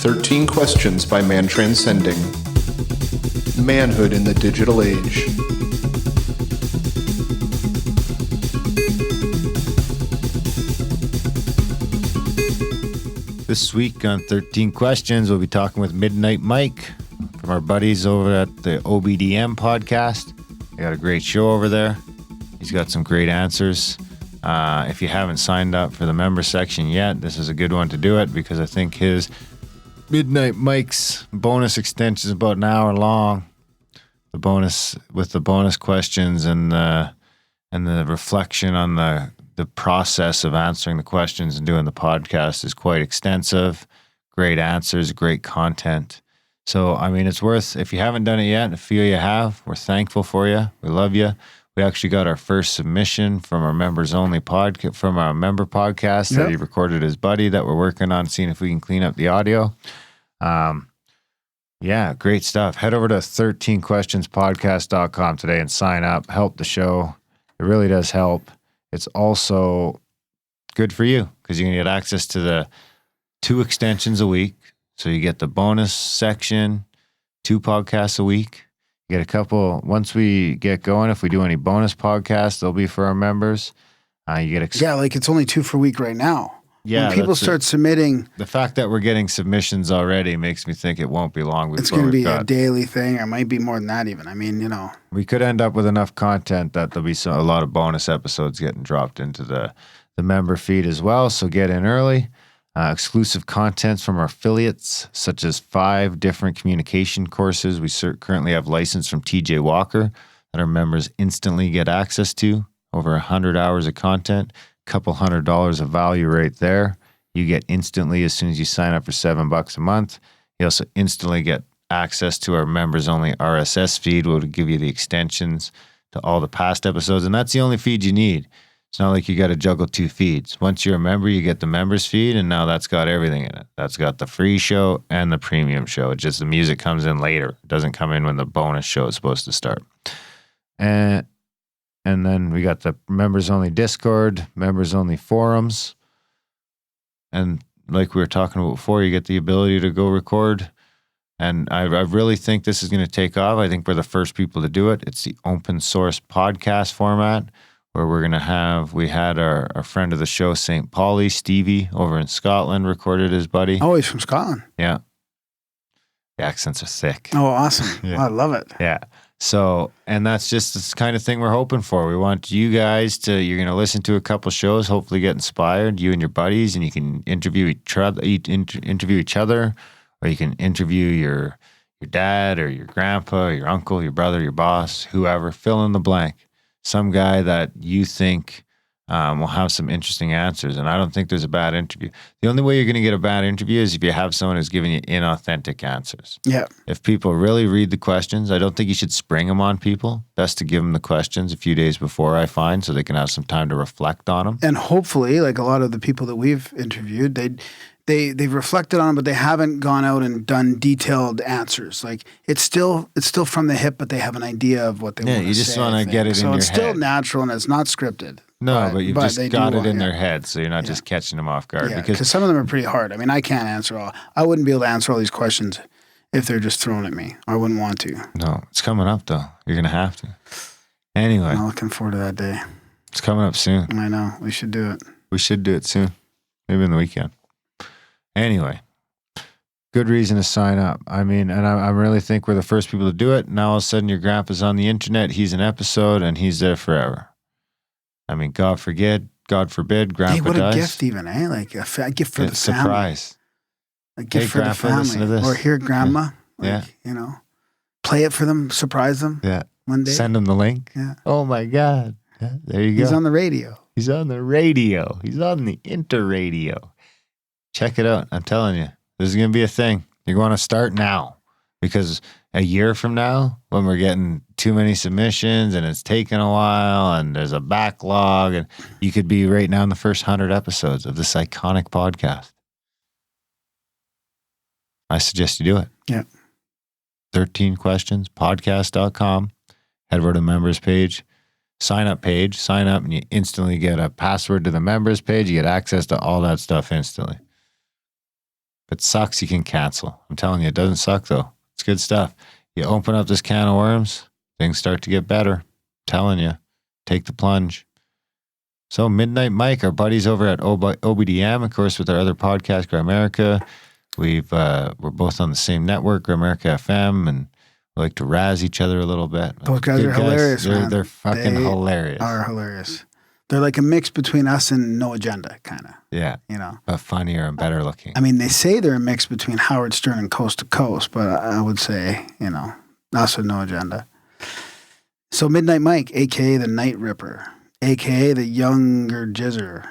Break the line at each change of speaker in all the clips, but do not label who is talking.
13 Questions by Man Transcending. Manhood in the Digital Age.
This week on 13 Questions, we'll be talking with Midnight Mike from our buddies over at the OBDM podcast. They got a great show over there. He's got some great answers. If you haven't signed up for the member section yet, this is a good one to do it because I think his Midnight Mike's bonus extension is about an hour long. The bonus questions and the reflection on the process of answering the questions and doing the podcast is quite extensive. Great answers, great content. So, I mean, it's worth, if you haven't done it yet, I feel you have. We're thankful for you. We love you. We actually got our first submission from our members only podcast, from our member podcast that he recorded his buddy that we're working on, seeing if we can clean up the audio. Yeah, great stuff. Head over to 13questionspodcast.com today and sign up. Help the show. It really does help. It's also good for you because you can get access to the 2 extensions a week. So you get the bonus section, 2 podcasts a week. You get a couple, once we get going, if we do any bonus podcasts, they'll be for our members. You get
like it's only 2 for a week right now.
Yeah,
when people start submitting.
The fact that we're getting submissions already makes me think it won't be long before
it's going to be a daily thing. Or it might be more than that even. I mean, you know.
We could end up with enough content that there'll be a lot of bonus episodes getting dropped into the member feed as well. So get in early. Exclusive contents from our affiliates, such as 5 different communication courses. We currently have license from TJ Walker that our members instantly get access to. Over 100 hours of content, couple $100 of value right there. You get instantly as soon as you sign up for $7 a month. You also instantly get access to our members only RSS feed, which will give you the extensions to all the past episodes. And that's the only feed you need. It's not like you got to juggle 2 feeds. Once you're a member, you get the members feed, and now that's got everything in it. That's got the free show and the premium show. It's just the music comes in later. It doesn't come in when the bonus show is supposed to start. And then we got the members-only Discord, members-only forums. And like we were talking about before, you get the ability to go record. And I really think this is going to take off. I think we're the first people to do it. It's the open source podcast format where we're going to have, we had our friend of the show, St. Pauli, Stevie, over in Scotland, recorded his buddy.
Oh, he's from Scotland.
Yeah. The accents are thick.
Oh, awesome.
Yeah.
Oh, I love it.
Yeah. So, and that's just this kind of thing we're hoping for. We want you guys to, you're going to listen to a couple shows, hopefully get inspired, you and your buddies, and you can interview each other, or you can interview your dad or your grandpa, or your uncle, your brother, your boss, whoever, fill in the blank. Some guy that you think will have some interesting answers. And I don't think there's a bad interview. The only way you're going to get a bad interview is if you have someone who's giving you inauthentic answers.
Yeah.
If people really read the questions, I don't think you should spring them on people. Best to give them the questions a few days before, I find, so they can have some time to reflect on them.
And hopefully, like a lot of the people that we've interviewed, they've reflected on it, but they haven't gone out and done detailed answers. Like it's still from the hip, but they have an idea of what they want to say.
Yeah, you just want to get it in your head.
So it's still natural and it's not scripted.
No, but you've just got it in their head, so you're not just catching them off guard.
Yeah, because some of them are pretty hard. I mean, I can't answer all. I wouldn't be able to answer all these questions if they're just thrown at me. I wouldn't want to.
No, it's coming up though. You're gonna have to. Anyway,
I'm looking forward to that day.
It's coming up soon.
I know. We should do it.
We should do it soon. Maybe in the weekend. Anyway, good reason to sign up. I mean, and I really think we're the first people to do it. Now all of a sudden your grandpa's on the internet, he's an episode, and he's there forever. I mean, God forbid, grandpa
hey, what
dies.
A gift even, eh? Like a gift for the family.
Surprise.
A gift for
grandpa,
the
listen to
family.
this.
Or hear grandma.
Yeah.
You know, play it for them, surprise them.
Yeah.
One day.
Send them the link.
Yeah.
Oh my God. Yeah, there you go.
He's on the radio.
He's on the radio. He's on the interradio. Check it out. I'm telling you, this is going to be a thing. You're going to start now because a year from now, when we're getting too many submissions and it's taking a while and there's a backlog, and you could be right now in the first 100 episodes of this iconic podcast. I suggest you do it.
Yeah.
13questionspodcast.com. Head over to the members page. Sign up, and you instantly get a password to the members page. You get access to all that stuff instantly. If it sucks, you can cancel. I'm telling you, it doesn't suck though. It's good stuff. You open up this can of worms, things start to get better. I'm telling you, take the plunge. So Midnight Mike, our buddies over at OBDM, of course, with our other podcast, Grimerica. We're both on the same network, Grimerica FM, and we like to razz each other a little bit.
Those guys are hilarious, man.
They're fucking hilarious.
Are hilarious. They're like a mix between us and No Agenda, kind of.
Yeah.
You know?
But funnier and better looking.
I mean, they say they're a mix between Howard Stern and Coast to Coast, but I would say, you know, us and No Agenda. So Midnight Mike, a.k.a. the Night Ripper, a.k.a. the Younger Jizzer,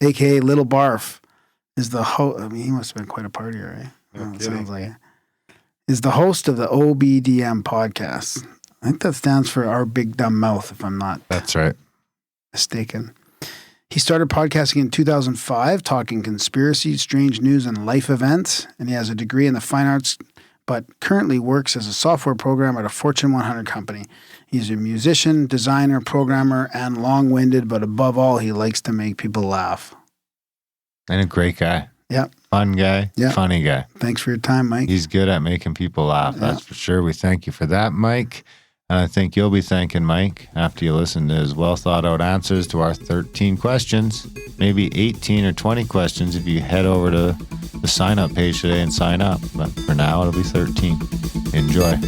a.k.a. Little Barf, is the host. I mean, he must have been quite a partier, right?
No
It sounds like it. Is the host of the OBDM podcast. I think that stands for Our Big Dumb Mouth, if I'm not
That's right.
mistaken. He started podcasting in 2005, talking conspiracy, strange news, and life events. And he has a degree in the fine arts, but currently works as a software programmer at a Fortune 100 company. He's a musician, designer, programmer, and long-winded, but above all, he likes to make people laugh.
And a great guy.
Yeah.
Fun guy.
Yeah.
Funny guy.
Thanks for your time, Mike.
He's good at making people laugh.
Yeah.
That's for sure. We thank you for that, Mike. And I think you'll be thanking Mike after you listen to his well thought out answers to our 13 questions, maybe 18 or 20 questions if you head over to the sign up page today and sign up. But for now, it'll be 13. Enjoy.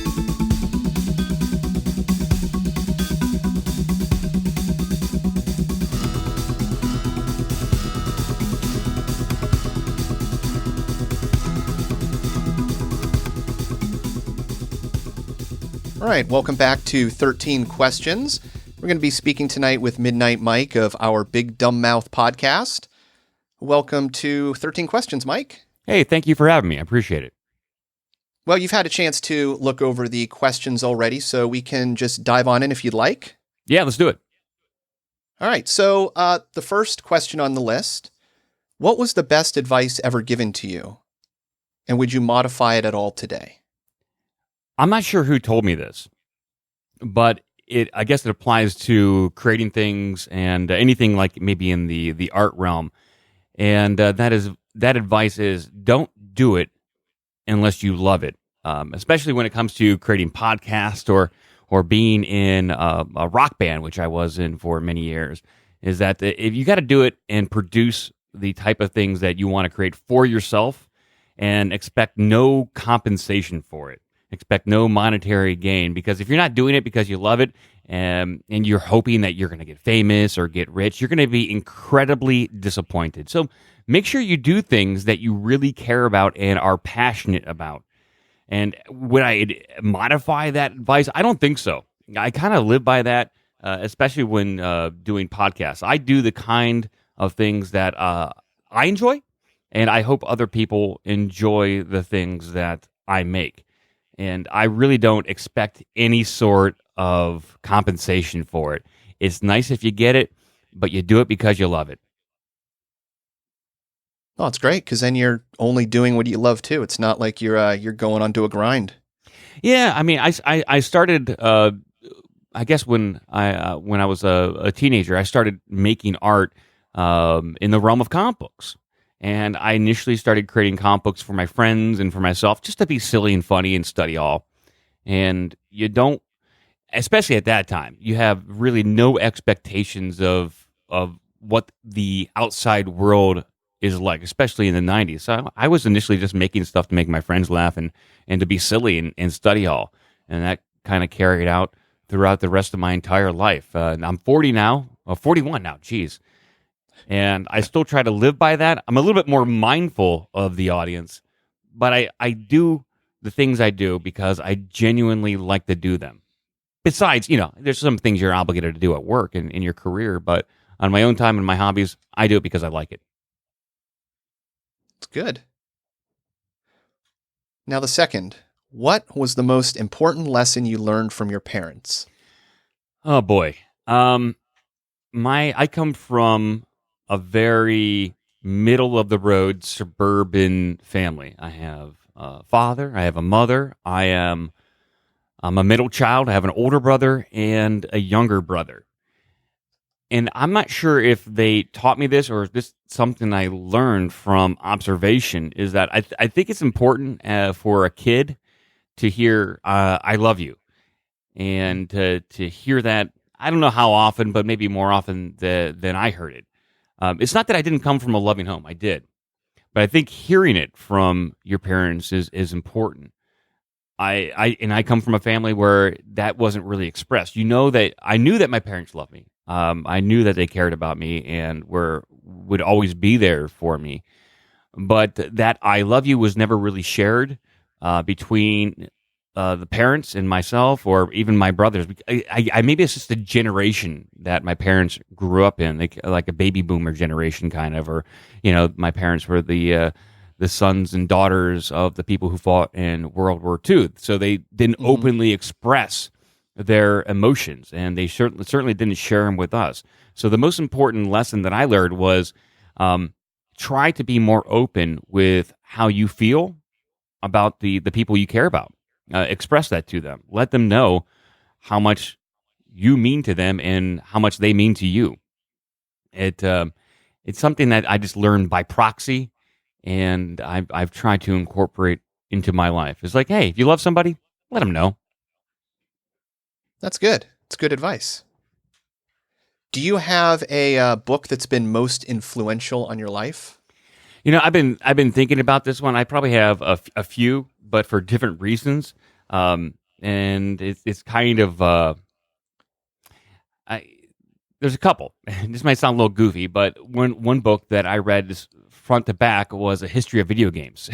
All right, welcome back to 13 Questions. We're going to be speaking tonight with Midnight Mike of our Big Dumb Mouth podcast. Welcome to 13 Questions, Mike.
Hey, thank you for having me. I appreciate it.
Well, you've had a chance to look over the questions already, so we can just dive on in if you'd like.
Yeah, let's do it.
All right, so the first question on the list, what was the best advice ever given to you? And would you modify it at all today?
I'm not sure who told me this, but I guess it applies to creating things and anything like maybe in the art realm. And that advice is don't do it unless you love it, especially when it comes to creating podcasts or being in a rock band, which I was in for many years, is that if you got to do it and produce the type of things that you want to create for yourself and expect no compensation for it. Expect no monetary gain, because if you're not doing it because you love it and you're hoping that you're going to get famous or get rich, you're going to be incredibly disappointed. So make sure you do things that you really care about and are passionate about. And would I modify that advice? I don't think so. I kind of live by that, especially when doing podcasts. I do the kind of things that I enjoy, and I hope other people enjoy the things that I make. And I really don't expect any sort of compensation for it. It's nice if you get it, but you do it because you love it.
Oh, it's great, because then you're only doing what you love too. It's not like you're going onto a grind.
Yeah, I mean, I started. I guess when I was a teenager, I started making art in the realm of comic books. And I initially started creating comic books for my friends and for myself just to be silly and funny and study hall. And you don't, especially at that time, you have really no expectations of what the outside world is like, especially in the 90s. So I was initially just making stuff to make my friends laugh and to be silly and study hall. And that kind of carried out throughout the rest of my entire life. I'm 41 now, geez. And I still try to live by that. I'm a little bit more mindful of the audience, but I do the things I do because I genuinely like to do them. Besides, there's some things you're obligated to do at work and in your career, but on my own time and my hobbies, I do it because I like it.
It's good. Now the second, what was the most important lesson you learned from your parents?
Oh boy. I come from a very middle of the road suburban family. I have a father, I have a mother, I'm a middle child, I have an older brother and a younger brother. and I'm not sure if they taught me this or is this something I learned from observation, is that I think it's important for a kid to hear "I love you," and to hear that. I don't know how often, but maybe more often than I heard it. It's not that I didn't come from a loving home; I did, but I think hearing it from your parents is important. I come from a family where that wasn't really expressed. That I knew that my parents loved me. I knew that they cared about me and would always be there for me. But that "I love you" was never really shared between the parents and myself, or even my brothers. Maybe it's just a generation that my parents grew up in, like a baby boomer generation, kind of, or my parents were the sons and daughters of the people who fought in World War II, so they didn't openly express their emotions, and they certainly didn't share them with us. So the most important lesson that I learned was try to be more open with how you feel about the people you care about. Express that to them. Let them know how much you mean to them and how much they mean to you. It's something that I just learned by proxy, and I've tried to incorporate into my life. It's like, hey, if you love somebody, let them know.
That's good. It's good advice. Do you have a book that's been most influential on your life?
I've been thinking about this one. I probably have a few, but for different reasons. And it's kind of there's a couple. This might sound a little goofy, but one book that I read front to back was a history of video games.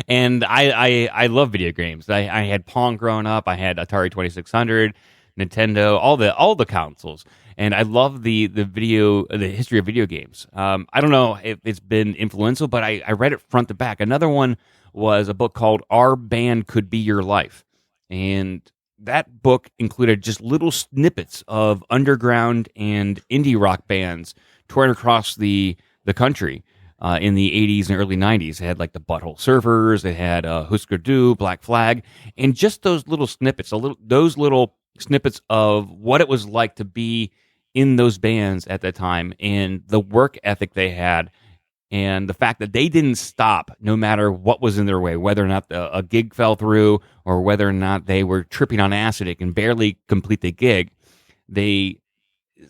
And I love video games. I had Pong growing up. I had Atari 2600, Nintendo, all the consoles. And I love the history of video games. I don't know if it's been influential, but I read it front to back. Another one was a book called Our Band Could Be Your Life. And that book included just little snippets of underground and indie rock bands touring across the country in the 80s and early 90s. It had like the Butthole Surfers, it had Husker Du, Black Flag, and just those little snippets, those little snippets of what it was like to be in those bands at that time, and the work ethic they had, and the fact that they didn't stop no matter what was in their way, whether or not a gig fell through or whether or not they were tripping on acid and barely complete the gig. They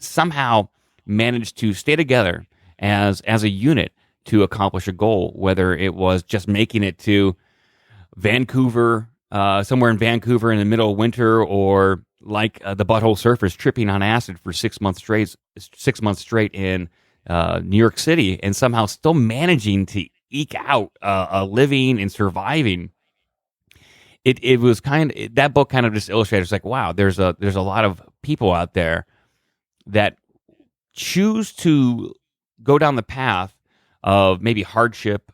somehow managed to stay together as a unit to accomplish a goal, whether it was just making it to Vancouver, somewhere in Vancouver in the middle of winter, or like the Butthole Surfers tripping on acid for 6 months straight in New York City, and somehow still managing to eke out a living and surviving. It was that book kind of just illustrated. It's like, wow, there's a lot of people out there that choose to go down the path of maybe hardship,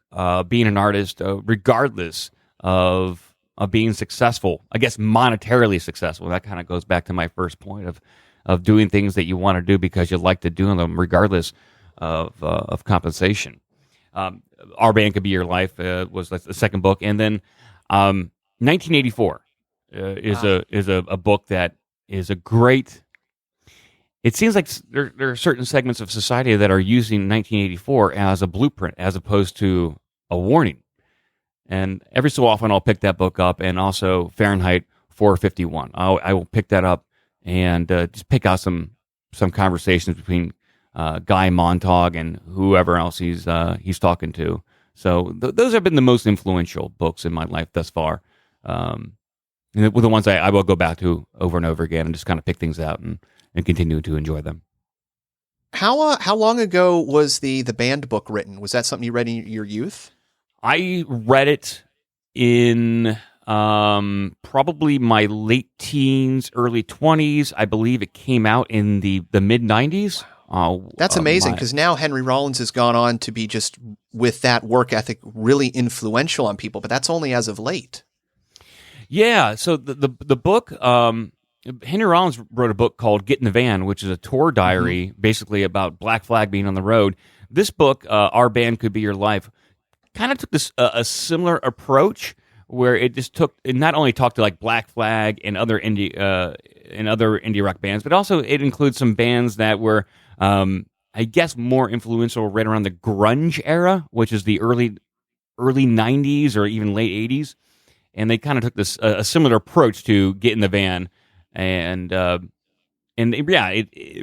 being an artist, regardless of being successful. I guess monetarily successful. That kind of goes back to my first point of doing things that you want to do because you like to do them, regardless of compensation. Our Band Could Be Your Life was like the second book, and then 1984 is a book that is a great. It seems like there are certain segments of society that are using 1984 as a blueprint, as opposed to a warning. And every so often, I'll pick that book up, and also Fahrenheit 451. I will pick that up and just pick out some conversations between Guy Montag and whoever else he's talking to. So those have been the most influential books in my life thus far. And the ones I will go back to over and over again and just kind of pick things out and continue to enjoy them.
How long ago was the band book written? Was that something you read in your youth?
I read it in probably my late teens, early 20s. I believe it came out in the mid 90s.
That's amazing, because now Henry Rollins has gone on to be, just with that work ethic, really influential on people, but that's only as of late. Yeah,
so the book, Henry Rollins wrote a book called Get in the Van, which is a tour diary, basically about Black Flag being on the road. This book, Our Band Could Be Your Life, kind of took this a similar approach, where it not only talked to like Black Flag and other indie rock bands, but also it includes some bands that were I guess more influential right around the grunge era, which is the early 90s or even late 80s. And they kind of took this a similar approach to get in the van, and it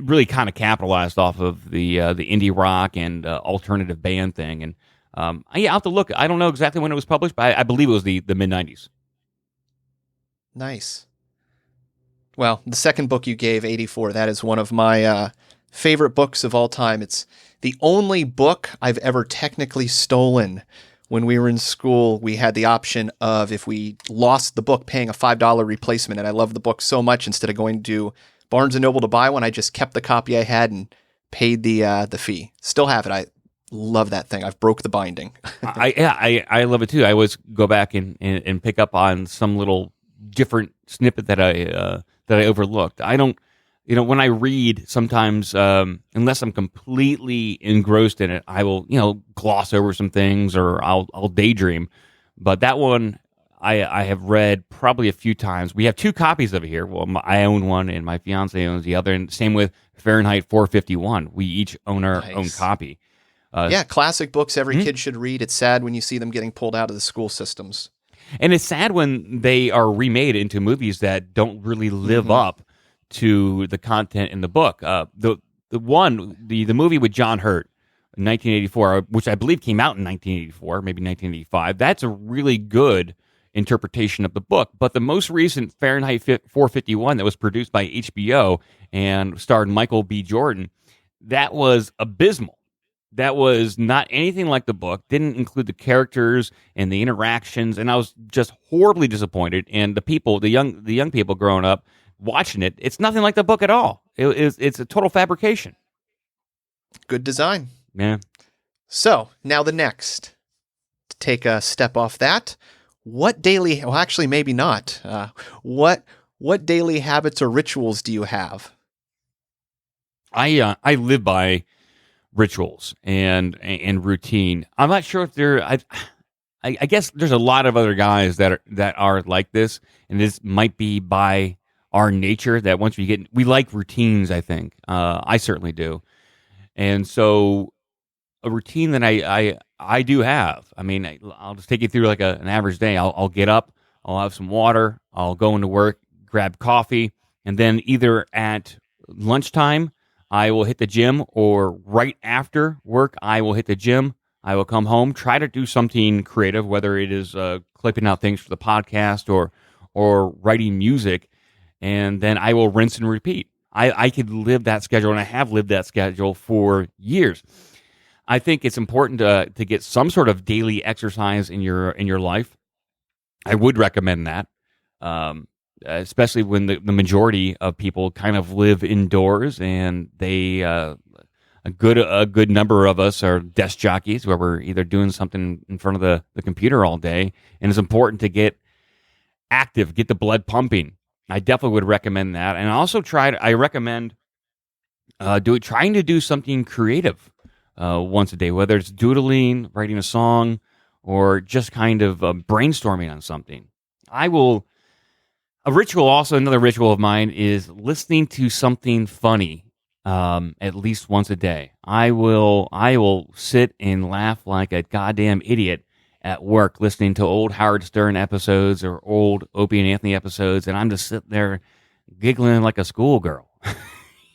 really kind of capitalized off of the indie rock and alternative band thing. And I'll have to look. I don't know exactly when it was published, but I believe it was the mid 90s.
Nice. Well, the second book you gave, 84, that is one of my favorite books of all time. It's the only book I've ever technically stolen. When we were in school, we had the option of, if we lost the book, paying a $5 replacement. And I loved the book so much, instead of going to Barnes & Noble to buy one, I just kept the copy I had and paid the fee. Still have it. I love that thing. I've broke the binding.
I love it too. I always go back and pick up on some little different snippet that I overlooked. I don't, when I read, sometimes unless I'm completely engrossed in it, I will gloss over some things, or I'll daydream. But that one I have read probably a few times. We have two copies of it here. Well, I own one and my fiance owns the other, and same with Fahrenheit 451. We each own our own copy.
Yeah, classic books every kid should read. It's sad when you see them getting pulled out of the school systems.
And it's sad when they are remade into movies that don't really live up to the content in the book. The movie with John Hurt, 1984, which I believe came out in 1984, maybe 1985. That's a really good interpretation of the book. But the most recent Fahrenheit 451 that was produced by HBO and starred Michael B. Jordan, that was abysmal. That was not anything like the book, didn't include the characters and the interactions, and I was just horribly disappointed. And the young people growing up watching it, it's nothing like the book at all. It's a total fabrication.
Good design.
Yeah.
So, now the next. To take a step off that, what daily, well actually maybe not, what daily habits or rituals do you have?
I live by rituals and routine. I'm not sure if I guess there's a lot of other guys that are like this, and this might be by our nature that once we like routines. I think I certainly do, and so a routine that I do have. I mean, I'll just take you through like an average day. I'll get up, I'll have some water, I'll go into work, grab coffee, and then either at lunchtime I will hit the gym, or right after work, I will hit the gym. I will come home, try to do something creative, whether it is clipping out things for the podcast or writing music, and then I will rinse and repeat. I could live that schedule, and I have lived that schedule for years. I think it's important to get some sort of daily exercise in your life. I would recommend that. Especially when the majority of people kind of live indoors, and they a good number of us are desk jockeys, where we're either doing something in front of the computer all day, and it's important to get active, get the blood pumping. I definitely would recommend that, and also I recommend trying to do something creative once a day, whether it's doodling, writing a song, or just kind of brainstorming on something. Another ritual of mine is listening to something funny at least once a day. I will sit and laugh like a goddamn idiot at work listening to old Howard Stern episodes or old Opie and Anthony episodes, and I'm just sitting there giggling like a schoolgirl,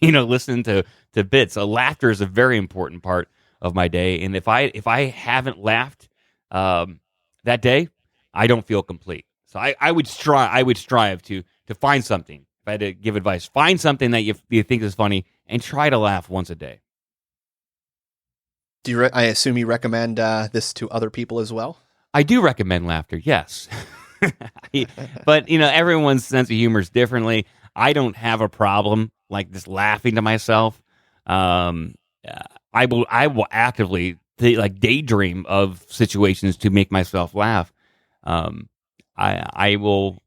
listening to bits. Laughter is a very important part of my day, and if I haven't laughed that day, I don't feel complete. So I would strive to find something. If I had to give advice, find something that you think is funny and try to laugh once a day.
I assume you recommend this to other people as well?
I do recommend laughter, yes. But, everyone's sense of humor is differently. I don't have a problem like just laughing to myself. I will actively daydream of situations to make myself laugh. I will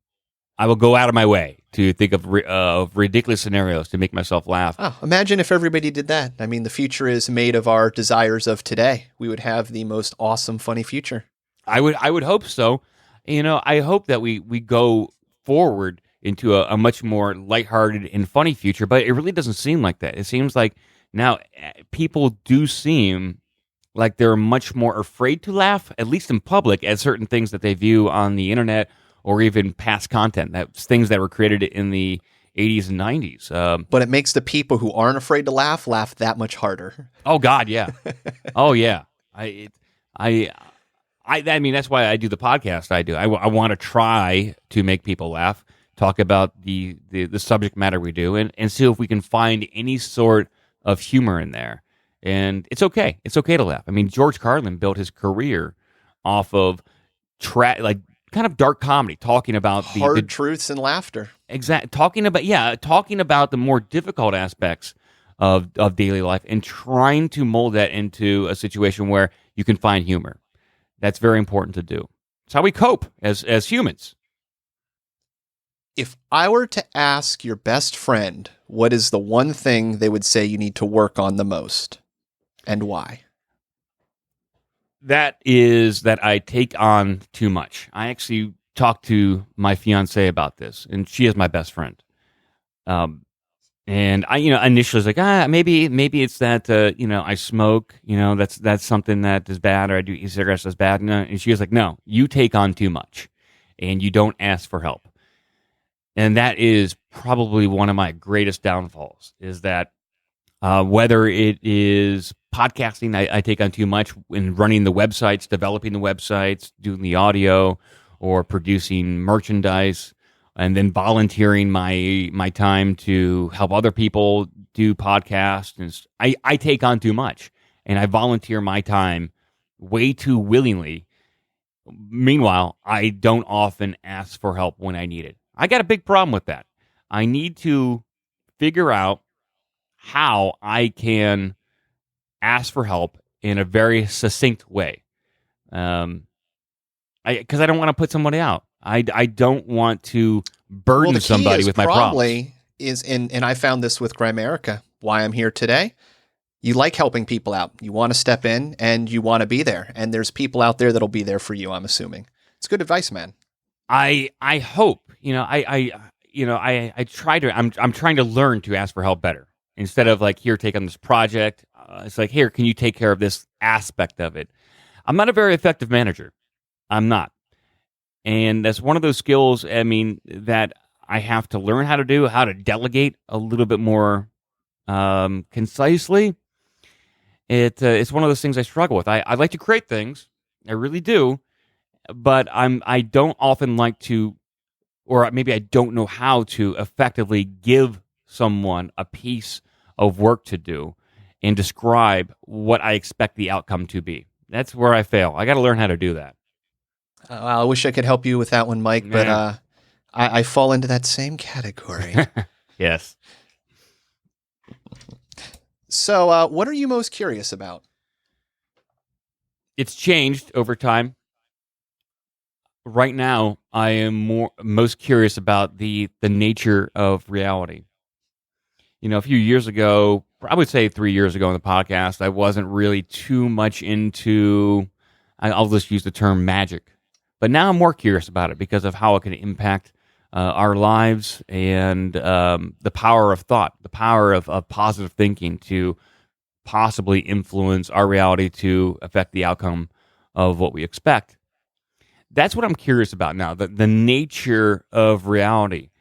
go out of my way to think of ridiculous scenarios to make myself laugh.
Oh, imagine if everybody did that. I mean, the future is made of our desires of today. We would have the most awesome, funny future.
I would hope so. I hope that we go forward into a much more lighthearted and funny future, but it really doesn't seem like that. It seems like Now, people do seem like they're much more afraid to laugh, at least in public, at certain things that they view on the internet or even past content. That's things that were created in the 80s and 90s.
But it makes the people who aren't afraid to laugh that much harder.
Oh God, yeah. Oh yeah. I mean, that's why I do the podcast. I do. I want to try to make people laugh, talk about the subject matter we do, and see if we can find any sort of humor in there. And it's okay. It's okay to laugh. I mean, George Carlin built his career off of like kind of dark comedy, talking about
hard truths and laughter.
Talking about the more difficult aspects of daily life and trying to mold that into a situation where you can find humor. That's very important to do. It's how we cope as humans.
If I were to ask your best friend, what is the one thing they would say you need to work on the most, and why?
That is that I take on too much. I actually talked to my fiance about this, and she is my best friend. And I, initially was like, maybe it's that, I smoke, that's something that is bad, or I do eat cigarettes that's bad. And she was like, no, you take on too much, and you don't ask for help. And that is probably one of my greatest downfalls, is that whether it is podcasting, I take on too much in running the websites, developing the websites, doing the audio, or producing merchandise, and then volunteering my time to help other people do podcasts. And I take on too much, and I volunteer my time way too willingly. Meanwhile, I don't often ask for help when I need it. I got a big problem with that. I need to figure out how I can ask for help in a very succinct way. Because I don't want to put somebody out. I don't want to burden somebody with my problems.
And I found this with Grimerica, why I'm here today. You like helping people out. You want to step in and you want to be there. And there's people out there that'll be there for you, I'm assuming. It's good advice, man.
I hope, I try to, I'm trying to learn to ask for help better. Instead of like, here, take on this project. It's like, here, can you take care of this aspect of it? I'm not a very effective manager. I'm not. And that's one of those skills, that I have to learn how to delegate a little bit more concisely. It's one of those things I struggle with. I like to create things. I really do. But I don't often like to, or maybe I don't know how to effectively give someone a piece of work to do and describe what I expect the outcome to be. That's where I fail. I got to learn how to do that.
I wish I could help you with that one, Mike, but I fall into that same category.
Yes.
So what are you most curious about?
It's changed over time. Right now, I am most curious about the nature of reality. A few years ago, I would say 3 years ago on the podcast, I wasn't really too much into, I'll just use the term magic. But now I'm more curious about it because of how it can impact our lives and the power of thought, the power of positive thinking to possibly influence our reality to affect the outcome of what we expect. That's what I'm curious about now, the nature of reality.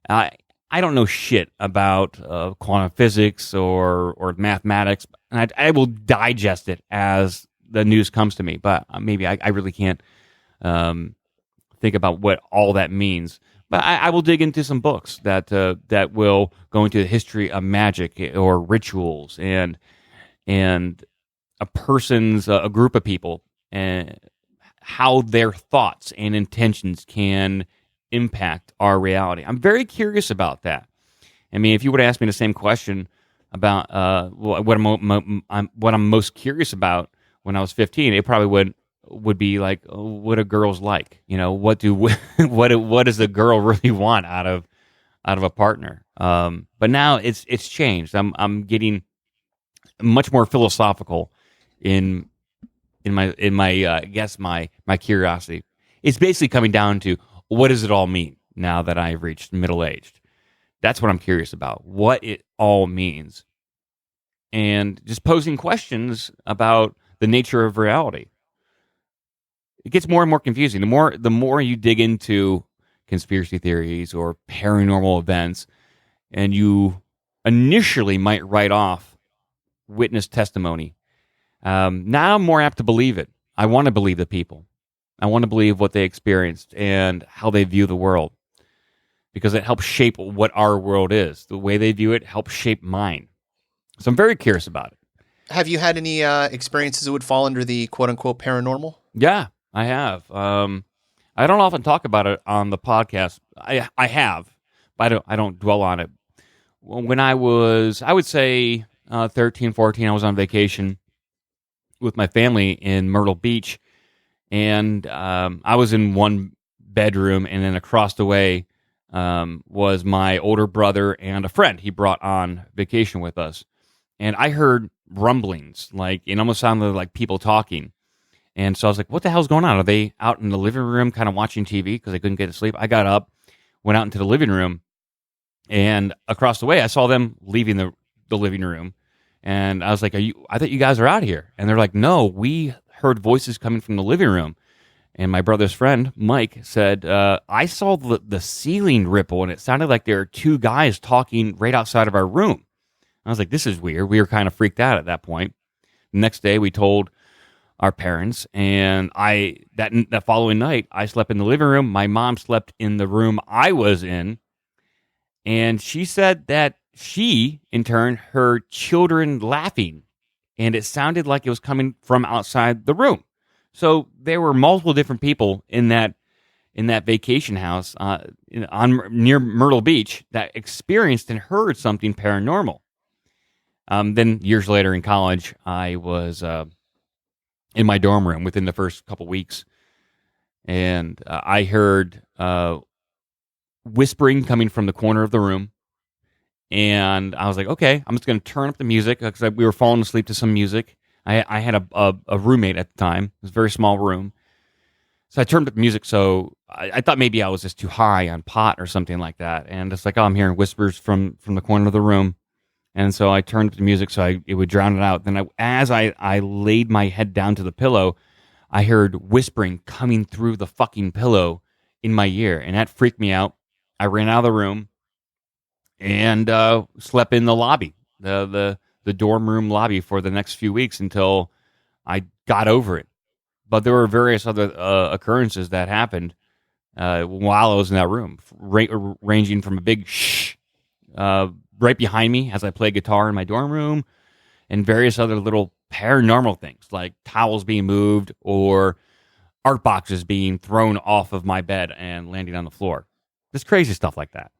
I don't know shit about quantum physics or mathematics, and I will digest it as the news comes to me, but maybe I really can't think about what all that means. But I will dig into some books that will go into the history of magic or rituals and a group of people and how their thoughts and intentions can impact our reality. I'm very curious about that. If you would have asked me the same question about what I'm most curious about when I was 15, it probably would be like, what do girls like? What does a girl really want out of a partner? But now it's changed. I'm getting much more philosophical in my I guess my curiosity. It's basically coming down to, what does it all mean now that I've reached middle aged? That's what I'm curious about. What it all means. and just posing questions about the nature of reality. It gets more and more confusing. The more you dig into conspiracy theories or paranormal events, and you initially might write off witness testimony. Now I'm more apt to believe it. I want to believe the people. I want to believe what they experienced and how they view the world, because it helps shape what our world is. The way they view it helps shape mine. So I'm very curious about it.
Have you had any experiences that would fall under the quote unquote paranormal?
Yeah, I have. I don't often talk about it on the podcast. I have, but I don't dwell on it. When I would say 13, 14, I was on vacation with my family in Myrtle Beach, and I was in one bedroom, and then across the way was my older brother and a friend he brought on vacation with us. And I heard rumblings, like it almost sounded like people talking. And so I was like, what the hell's going on? Are they out in the living room kind of watching TV because they couldn't get to sleep? I got up, went out into the living room, and across the way, I saw them leaving the living room. And I was like, I thought you guys are out here. And they're like, no, we heard voices coming from the living room. And my brother's friend, Mike, said, I saw the ceiling ripple, and it sounded like there were two guys talking right outside of our room. I was like, this is weird. We were kind of freaked out at that point. The next day, we told our parents, and that following night, I slept in the living room. My mom slept in the room I was in, and she said that she, in turn, heard children laughing, and it sounded like it was coming from outside the room. So there were multiple different people in that vacation house near Myrtle Beach that experienced and heard something paranormal. Then years later in college, I was in my dorm room within the first couple weeks, and I heard whispering coming from the corner of the room. And I was like, okay, I'm just going to turn up the music because we were falling asleep to some music. I had a roommate at the time. It was a very small room. So I turned up the music, so I thought maybe I was just too high on pot or something like that. And it's like, oh, I'm hearing whispers from the corner of the room. And so I turned up the music so it would drown it out. Then as I laid my head down to the pillow, I heard whispering coming through the fucking pillow in my ear. And that freaked me out. I ran out of the room and slept in the lobby, the dorm room lobby for the next few weeks until I got over it. But there were various other occurrences that happened while I was in that room, ranging from a big shh right behind me as I play guitar in my dorm room, and various other little paranormal things like towels being moved or art boxes being thrown off of my bed and landing on the floor. Just crazy stuff like that.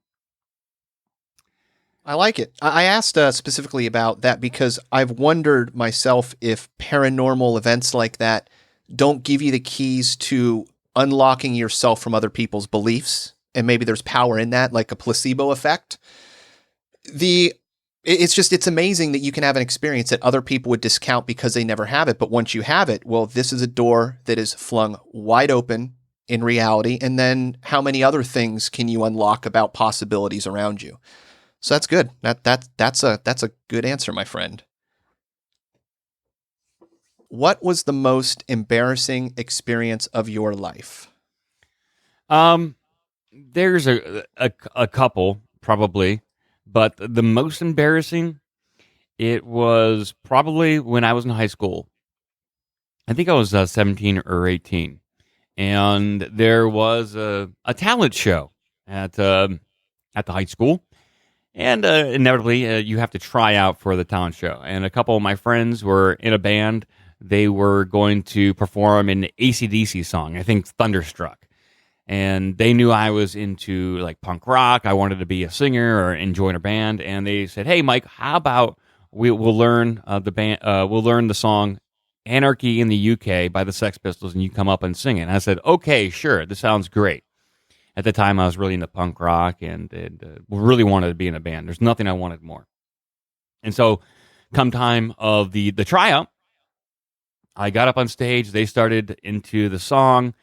I like it. I asked specifically about that because I've wondered myself if paranormal events like that don't give you the keys to unlocking yourself from other people's beliefs, and maybe there's power in that, like a placebo effect. It's amazing that you can have an experience that other people would discount because they never have it. But once you have it, well, this is a door that is flung wide open in reality. And then how many other things can you unlock about possibilities around you? So that's good. That's a good answer, my friend. What was the most embarrassing experience of your life?
There's a couple probably. But the most embarrassing, it was probably when I was in high school. I think I was 17 or 18. And there was a talent show at the high school. And inevitably, you have to try out for the talent show. And a couple of my friends were in a band. They were going to perform an AC/DC song, I think Thunderstruck. And they knew I was into like punk rock. I wanted to be a singer or join a band. And they said, "Hey, Mike, how about we'll learn we'll learn the song Anarchy in the UK by the Sex Pistols, and you come up and sing it." And I said, "Okay, sure. This sounds great." At the time, I was really into punk rock and really wanted to be in a band. There's nothing I wanted more. And so, come time of the tryout, I got up on stage. They started into the song.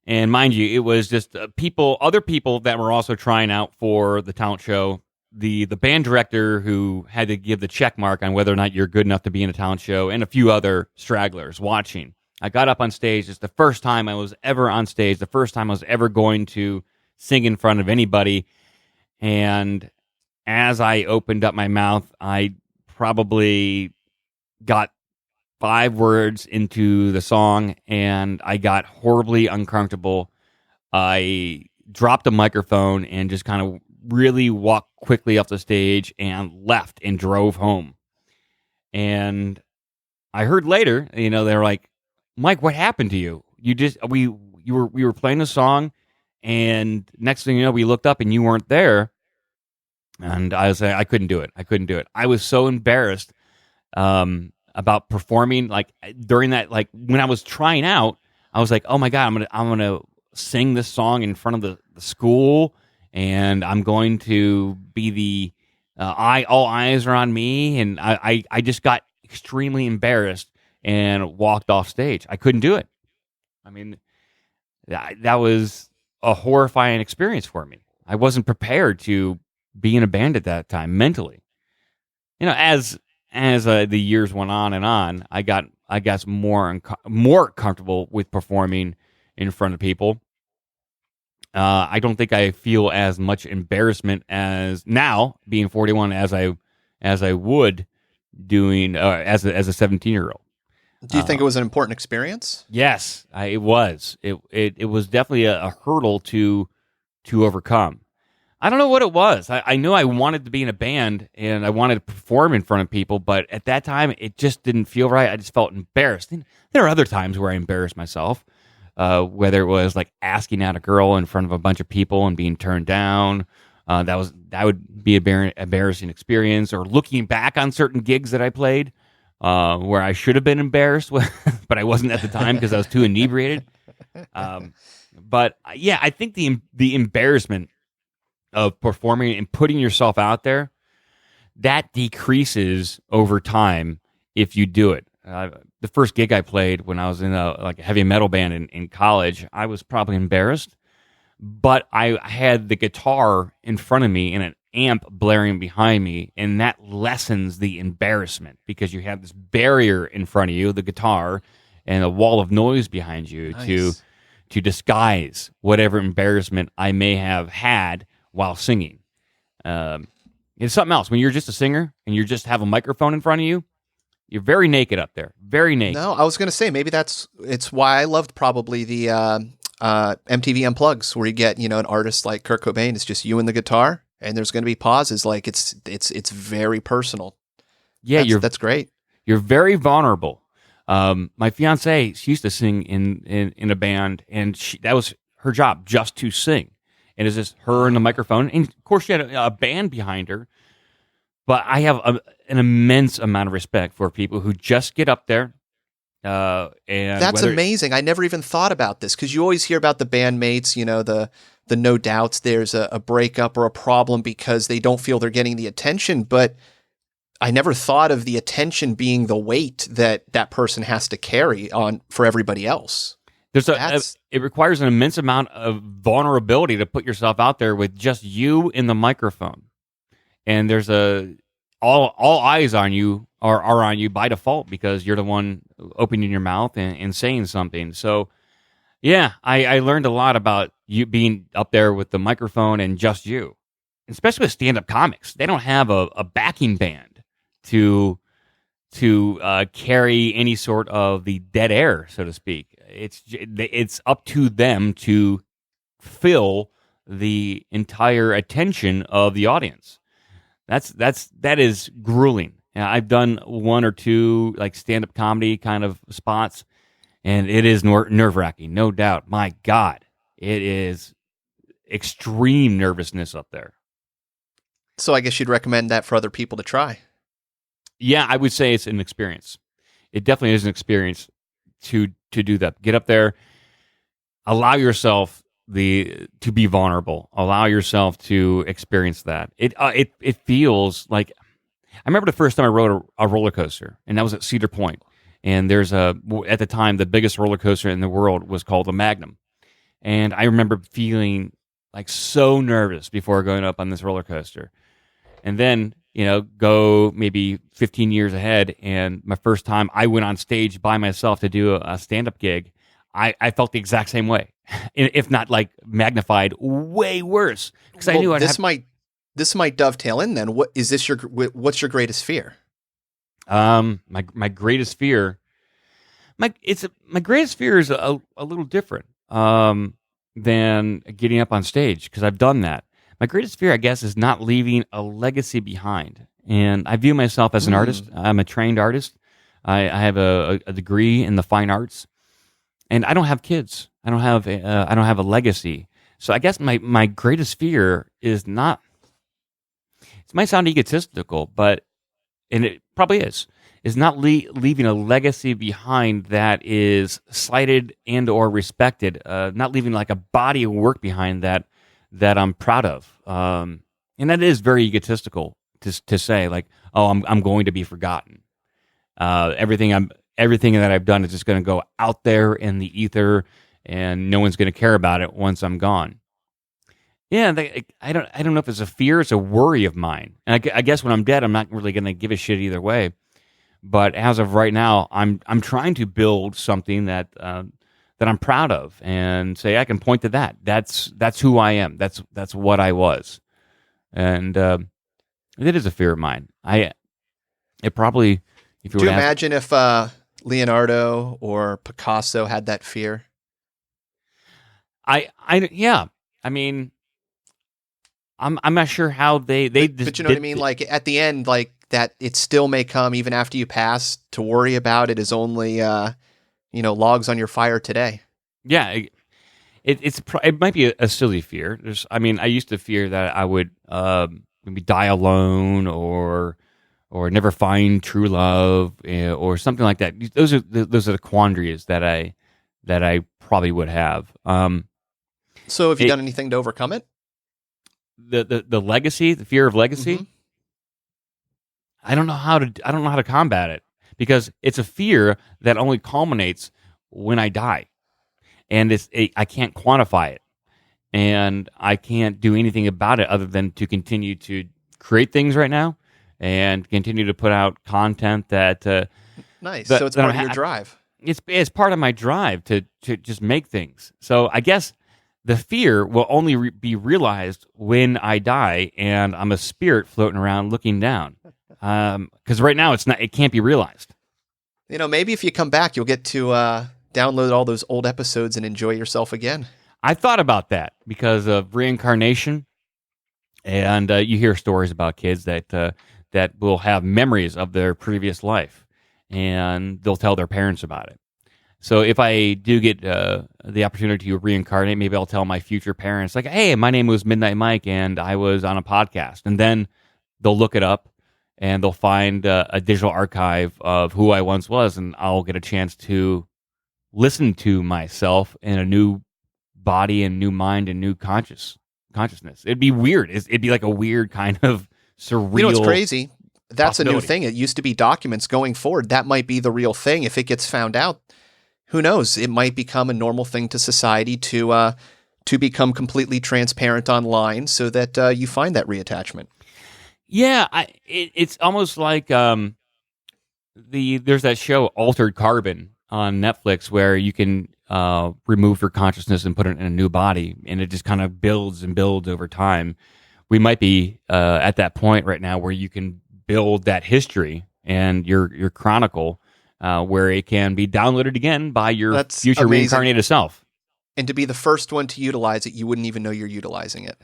And mind you, it was just other people that were also trying out for the talent show the band director who had to give the check mark on whether or not you're good enough to be in a talent show, and a few other stragglers watching. I got up on stage. It's the first time I was ever on stage, the first time I was ever going to sing in front of anybody. And as I opened up my mouth, I probably got 5 words into the song, and I got horribly uncomfortable. I dropped the microphone and just kind of really walked quickly off the stage and left and drove home. And I heard later, they're like, "Mike, what happened to you? We were playing a song, and next thing you know, we looked up and you weren't there." And I was like, I couldn't do it. I was so embarrassed about performing. Like during that, like when I was trying out, I was like, "Oh my God, I'm gonna sing this song in front of the school, and I'm going to be the all eyes are on me." And I just got extremely embarrassed and walked off stage. I couldn't do it. I mean, that was a horrifying experience for me. I wasn't prepared to be in a band at that time mentally. As the years went on and on, I got more comfortable with performing in front of people. I don't think I feel as much embarrassment as now, being 41, as I would doing as a 17-year-old.
Do you think it was an important experience?
Yes, it was. It was definitely a hurdle to overcome. I don't know what it was. I knew I wanted to be in a band and I wanted to perform in front of people, but at that time it just didn't feel right. I just felt embarrassed. And there are other times where I embarrassed myself, whether it was like asking out a girl in front of a bunch of people and being turned down. That would be an embarrassing experience, or looking back on certain gigs that I played where I should have been embarrassed, but I wasn't at the time because I was too inebriated. But yeah, I think the embarrassment of performing and putting yourself out there, that decreases over time if you do it. The first gig I played when I was in a heavy metal band in college, I was probably embarrassed, but I had the guitar in front of me and an amp blaring behind me, and that lessens the embarrassment because you have this barrier in front of you, the guitar, and a wall of noise behind you. Nice. to disguise whatever embarrassment I may have had while singing. It's something else. When you're just a singer and you just have a microphone in front of you, you're very naked up there. Very naked.
No, I was going to say, maybe it's why I loved probably the MTV Unplugs, where you get, an artist like Kurt Cobain. It's just you and the guitar, and there's going to be pauses. Like it's very personal.
Yeah,
that's great.
You're very vulnerable. My fiance, she used to sing in a band, and that was her job, just to sing. And it's just her and the microphone. And of course, she had a band behind her. But I have an immense amount of respect for people who just get up there. And
that's amazing. I never even thought about this, because you always hear about the bandmates, the no doubts. There's a breakup or a problem because they don't feel they're getting the attention. But I never thought of the attention being the weight that person has to carry on for everybody else.
It requires an immense amount of vulnerability to put yourself out there with just you in the microphone, and there's all eyes on you are on you by default because you're the one opening your mouth and saying something. So, yeah, I learned a lot about you being up there with the microphone and just you, especially with stand-up comics. They don't have a backing band to carry any sort of the dead air, so to speak. It's up to them to fill the entire attention of the audience. That is grueling. I've done one or two like stand-up comedy kind of spots, and it is nerve-wracking, no doubt. My God, it is extreme nervousness up there.
So I guess you'd recommend that for other people to try.
Yeah, I would say it's an experience. It definitely is an experience to do that. Get up there, allow yourself to be vulnerable. Allow yourself to experience that. It feels like, I remember the first time I rode a roller coaster, and that was at Cedar Point. And there's at the time, the biggest roller coaster in the world was called the Magnum. And I remember feeling like so nervous before going up on this roller coaster. and then go maybe 15 years ahead. And my first time I went on stage by myself to do a stand-up gig, I felt the exact same way, if not like magnified way worse, because I knew
this might dovetail in then. What's your greatest fear?
My greatest fear, my greatest fear is a little different than getting up on stage, because I've done that. My greatest fear, I guess, is not leaving a legacy behind. And I view myself as an artist. I'm a trained artist. I have a degree in the fine arts, and I don't have kids. I don't have a legacy. So I guess my greatest fear is not. It might sound egotistical, and it probably is not leaving a legacy behind that is cited and or respected. Not leaving like a body of work behind that I'm proud of. And that is very egotistical to say, like, oh, I'm going to be forgotten. Everything that I've done is just going to go out there in the ether, and no one's going to care about it once I'm gone. Yeah, I don't know if it's a fear, it's a worry of mine. And I guess when I'm dead, I'm not really going to give a shit either way. But as of right now, I'm trying to build something that I'm proud of, and say I can point to that. That's who I am. That's what I was, and it is a fear of mine. It probably. If you
do you imagine if Leonardo or Picasso had that fear?
Yeah. I mean, I'm not sure how they
but you know what I mean? Like at the end, like that, it still may come even after you pass. To worry about it is only logs on your fire today.
Yeah, it might be a silly fear. I used to fear that I would maybe die alone or never find true love, or something like that. Those are the quandaries that I probably would have.
So have you done anything to overcome it?
The legacy, the fear of legacy.
Mm-hmm.
I don't know how to combat it, because it's a fear that only culminates when I die, and I can't quantify it, and I can't do anything about it other than to continue to create things right now and continue to put out content that.
Nice. So it's part of your drive.
It's part of my drive to just make things. So I guess the fear will only be realized when I die and I'm a spirit floating around looking down. Because right now it can't be realized.
Maybe if you come back, you'll get to download all those old episodes and enjoy yourself again.
I thought about that because of reincarnation, and you hear stories about kids that will have memories of their previous life, and they'll tell their parents about it. So if I do get the opportunity to reincarnate, maybe I'll tell my future parents, like, hey, my name was Midnight Mike, and I was on a podcast. And then they'll look it up, and they'll find a digital archive of who I once was, and I'll get a chance to listen to myself in a new body and new mind and new consciousness. It'd be weird. It'd be like a weird kind of surreal.
It's crazy. That's a new thing. It used to be documents. Going forward, that might be the real thing. If it gets found out, who knows? It might become a normal thing to society to become completely transparent online, so that you find that reattachment.
Yeah, it's almost like there's that show Altered Carbon on Netflix, where you can remove your consciousness and put it in a new body, and it just kind of builds and builds over time. We might be at that point right now where you can build that history and your chronicle, where it can be downloaded again by your future reincarnated self.
And to be the first one to utilize it, you wouldn't even know you're utilizing it.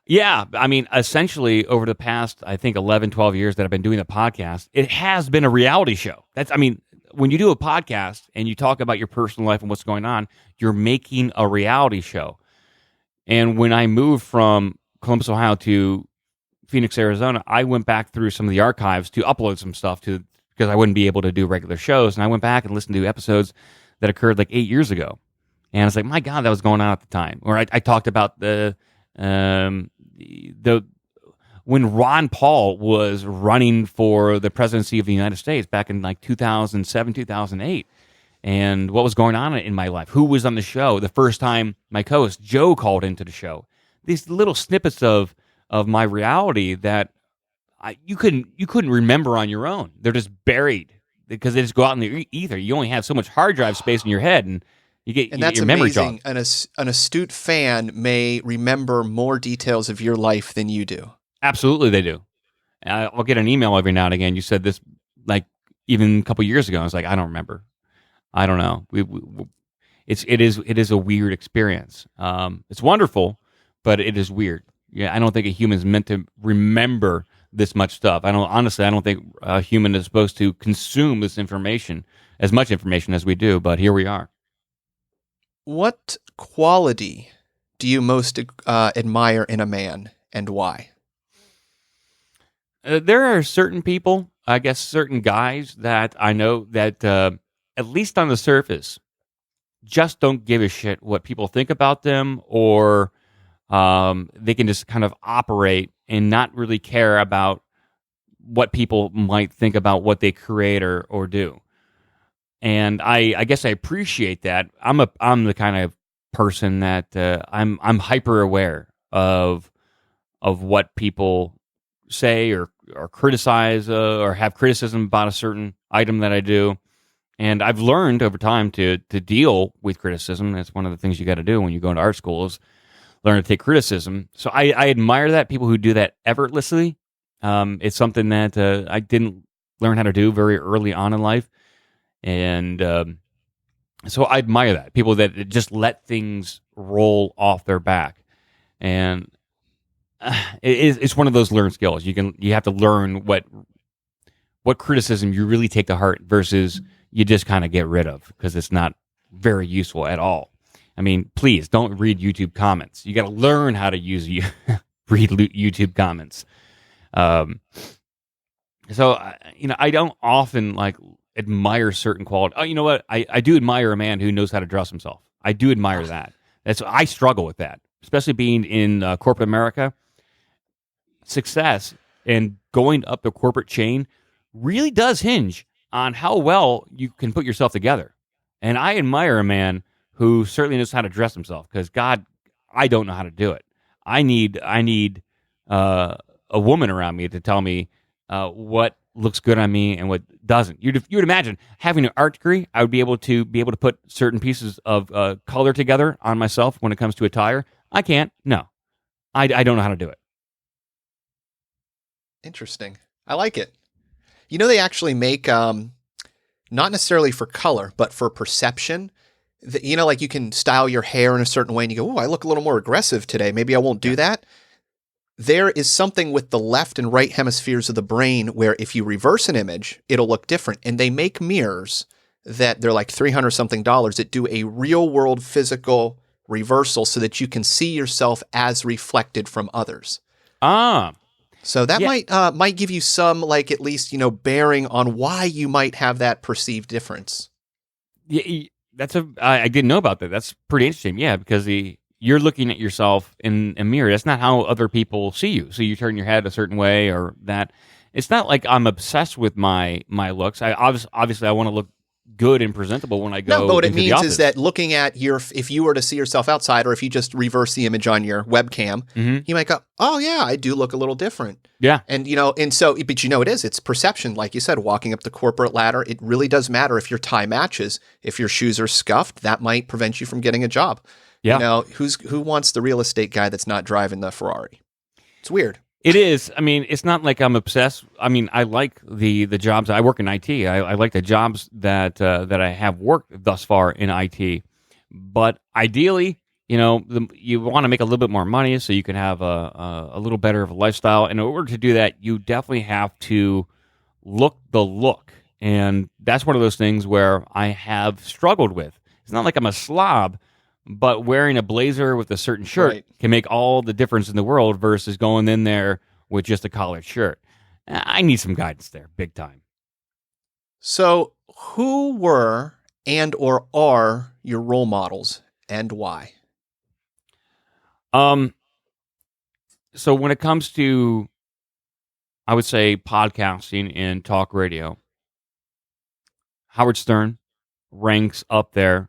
Yeah, I mean, essentially, over the past, I think, 11, 12 years that I've been doing the podcast, it has been a reality show. When you do a podcast and you talk about your personal life and what's going on, you're making a reality show. And when I moved from Columbus, Ohio to Phoenix, Arizona, I went back through some of the archives to upload some stuff because I wouldn't be able to do regular shows. And I went back and listened to episodes that occurred like 8 years ago. And I was like, my God, that was going on at the time. Or I talked about when Ron Paul was running for the presidency of the United States back in like 2007, 2008, and what was going on in my life, who was on the show, the first time my co-host Joe called into the show. These little snippets of my reality that you couldn't remember on your own. They're just buried because they just go out in the ether. You only have so much hard drive space in your head, and you get
And that's
your memory
amazing.
jogged.
An astute fan may remember more details of your life than you do.
Absolutely, they do. I'll get an email every now and again. You said this like even a couple years ago. I was like, I don't remember. I don't know. It is a weird experience. It's wonderful, but it is weird. Yeah, I don't think a human is meant to remember this much stuff. I don't think a human is supposed to consume this information, as much information as we do. But here we are.
What quality do you most admire in a man, and why?
There are certain people, I guess, certain guys that I know that, at least on the surface, just don't give a shit what people think about them, or they can just kind of operate and not really care about what people might think about what they create or do. And I guess I appreciate that. I'm the kind of person that I'm hyper aware of what people say or criticize or have criticism about a certain item that I do. And I've learned over time to deal with criticism. That's one of the things you got to do when you go into art school is learn to take criticism. So I admire that, people who do that effortlessly. It's something that I didn't learn how to do very early on in life. And so I admire that. People that just let things roll off their back. And it's one of those learned skills. You have to learn what criticism you really take to heart versus you just kind of get rid of because it's not very useful at all. I mean, please don't read YouTube comments. You got to learn how to read YouTube comments. So I don't often admire certain quality. Oh, you know what? I do admire a man who knows how to dress himself. I do admire that. I struggle with that, especially being in corporate America. Success and going up the corporate chain really does hinge on how well you can put yourself together. And I admire a man who certainly knows how to dress himself because, God, I don't know how to do it. I need a woman around me to tell me what looks good on me and what doesn't. You'd imagine having an art degree, I would be able to put certain pieces of color together on myself when it comes to attire. I can't. No, I don't know how to do it.
Interesting. I like it. They actually make, not necessarily for color, but for perception. Like you can style your hair in a certain way and you go, oh, I look a little more aggressive today. Maybe I won't do that. There is something with the left and right hemispheres of the brain where if you reverse an image, it'll look different. And they make mirrors that they're like $300 something that do a real world physical reversal so that you can see yourself as reflected from others. So that might give you some, at least, bearing on why you might have that perceived difference.
Yeah, I didn't know about that. That's pretty interesting. Yeah, because you're looking at yourself in a mirror. That's not how other people see you. So you turn your head a certain way or that. It's not like I'm obsessed with my looks. Obviously I want to look good and presentable when I go.
No, but what it
into the
means
office.
is that looking at if you were to see yourself outside, or if you just reverse the image on your webcam, you might go, "Oh yeah, I do look a little different."
Yeah,
and it's perception, like you said, walking up the corporate ladder. It really does matter if your tie matches. If your shoes are scuffed, that might prevent you from getting a job.
Yeah,
who wants the real estate guy that's not driving the Ferrari? It's weird.
It is. I mean, it's not like I'm obsessed. I mean, I like the jobs. I work in IT. I like the jobs that I have worked thus far in IT. But ideally, you want to make a little bit more money so you can have a little better of a lifestyle. And in order to do that, you definitely have to look the look. And that's one of those things where I have struggled with. It's not like I'm a slob, but wearing a blazer with a certain shirt can make all the difference in the world versus going in there with just a collared shirt. I need some guidance there, big time.
So who were and or are your role models and why?
So when it comes to, I would say, podcasting and talk radio, Howard Stern ranks up there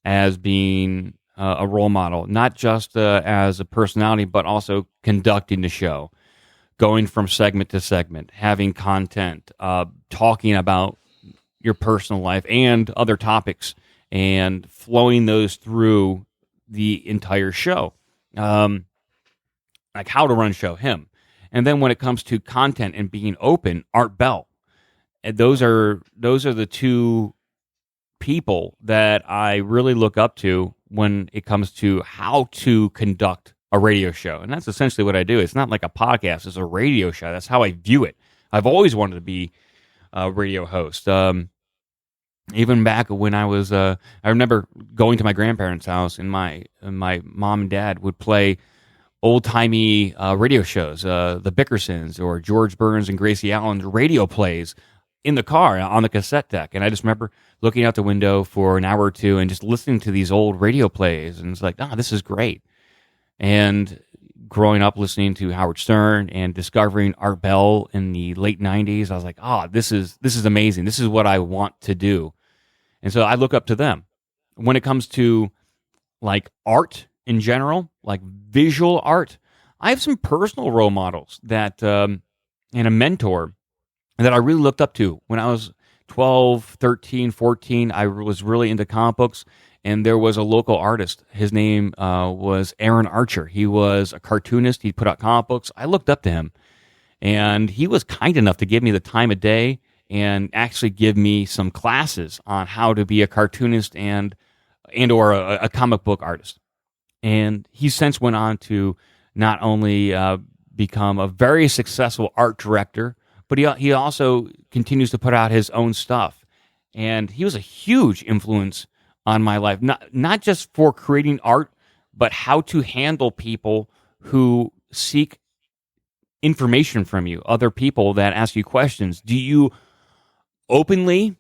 as being a role model, not just as a personality, but also conducting the show. going from segment to segment, having content, talking about your personal life and other topics, and flowing those through the entire show. Like how to run a show, him. And then when it comes to content and being open, Art Bell. And those are the two people that I really look up to when it comes to how to conduct a radio show. And that's essentially what I do. It's not like a podcast, it's a radio show. That's how I view it. I've always wanted to be a radio host. Even back when I was, I remember going to my grandparents' house, and my mom and dad would play old-timey radio shows, the Bickersons or George Burns and Gracie Allen's radio plays in the car on the cassette deck. And I just remember looking out the window for an hour or two and just listening to these old radio plays. And it's like, this is great. And growing up listening to Howard Stern and discovering Art Bell in the late 90s, I was like, this is amazing. This is what I want to do. And so I look up to them. When it comes to like art in general, like visual art, I have some personal role models that and a mentor that I really looked up to. When I was 12, 13, 14, I was really into comic books, and there was a local artist. His name was Aaron Archer. He was a cartoonist. He put out comic books. I looked up to him, and he was kind enough to give me the time of day and actually give me some classes on how to be a cartoonist and or a comic book artist. And he since went on to not only become a very successful art director, but he also continues to put out his own stuff. And he was a huge influence on my life, not just for creating art, but how to handle people who seek information from you, other people that ask you questions. Do you openly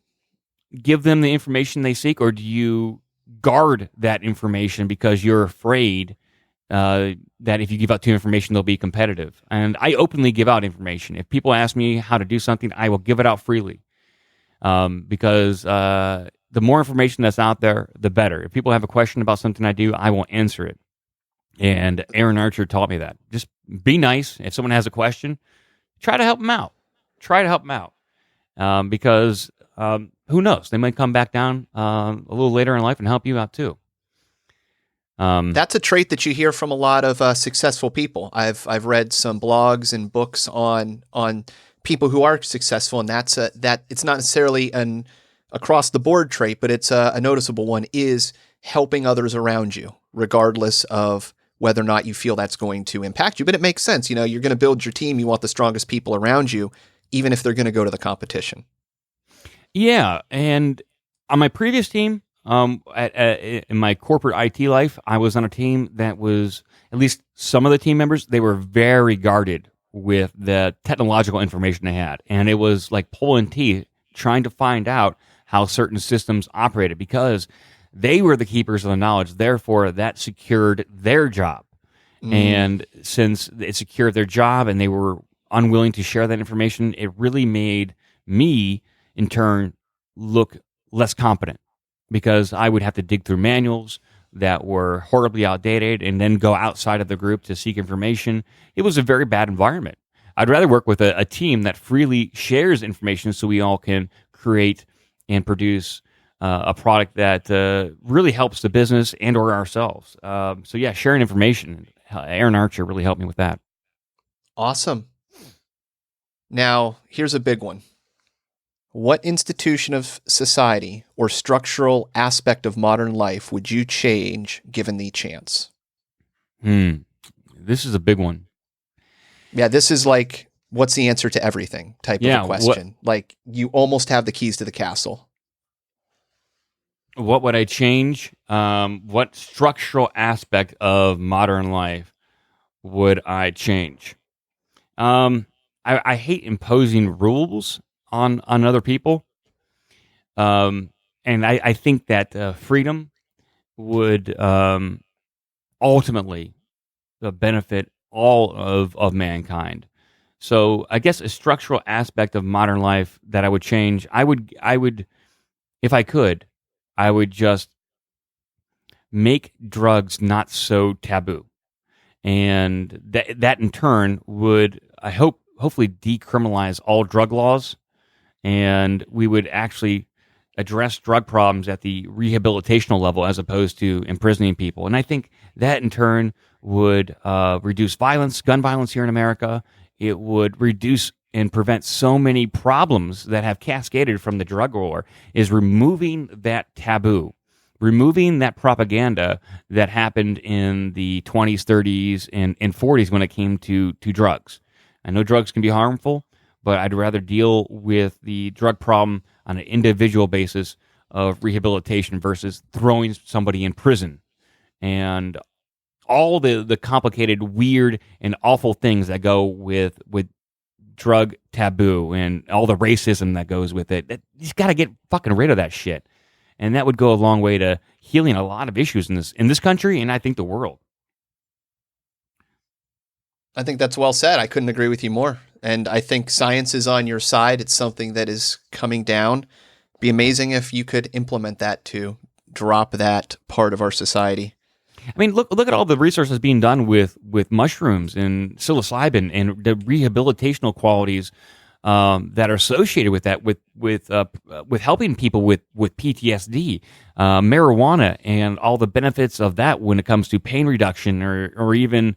give them the information they seek, or do you guard that information because you're afraid that if you give out too information, they'll be competitive? And I openly give out information. If people ask me how to do something, I will give it out freely, because the more information that's out there, the better. If people have a question about something I do, I will answer it. And Aaron Archer taught me that. Just be nice. If someone has a question, try to help them out. Because who knows? They might come back down a little later in life and help you out too.
That's a trait that you hear from a lot of successful people. I've read some blogs and books on people who are successful, and that's that it's not necessarily an across the board trait, but it's a noticeable one, is helping others around you, regardless of whether or not you feel that's going to impact you. But it makes sense. You're going to build your team. You want the strongest people around you, even if they're going to go to the competition.
Yeah, and on my previous team, in my corporate IT life, I was on a team that was, at least some of the team members, they were very guarded with the technological information they had. And it was like pulling teeth trying to find out how certain systems operated, because they were the keepers of the knowledge. Therefore, that secured their job. And since it secured their job and they were unwilling to share that information, it really made me, in turn, look less competent, because I would have to dig through manuals that were horribly outdated and then go outside of the group to seek information. It was a very bad environment. I'd rather work with a team that freely shares information so we all can create and produce a product that really helps the business and or ourselves. So yeah, sharing information. Aaron Archer really helped me with that.
Awesome. Now, here's a big one. What institution of society or structural aspect of modern life would you change given the chance?
This is a big one.
Yeah, this is like, what's the answer to everything type of a question. Like, you almost have the keys to the castle.
What would I change? What structural aspect of modern life would I change? I hate imposing rules on other people. And I think that freedom would ultimately benefit all of mankind. So I guess a structural aspect of modern life that I would change, I would, if I could, I would just make drugs not so taboo. And that in turn would I hopefully decriminalize all drug laws, and we would actually address drug problems at the rehabilitational level as opposed to imprisoning people. And I think that in turn would reduce violence, gun violence here in America. It would reduce and prevent so many problems that have cascaded from the drug war, is removing that taboo, removing that propaganda that happened in the 20s, 30s, and 40s when it came to drugs. I know drugs can be harmful, but I'd rather deal with the drug problem on an individual basis of rehabilitation versus throwing somebody in prison and all the complicated, weird, and awful things that go with drug taboo and all the racism that goes with it. You got to get fucking rid of that shit. And that would go a long way to healing a lot of issues in this country, and I think the world.
I think that's well said. I couldn't agree with you more. And I think science is on your side. It's something that is coming down. Be amazing if you could implement that to drop that part of our society.
I mean, look at all the research that's being done with mushrooms and psilocybin and the rehabilitational qualities that are associated with that, with helping people with PTSD, marijuana, and all the benefits of that when it comes to pain reduction or even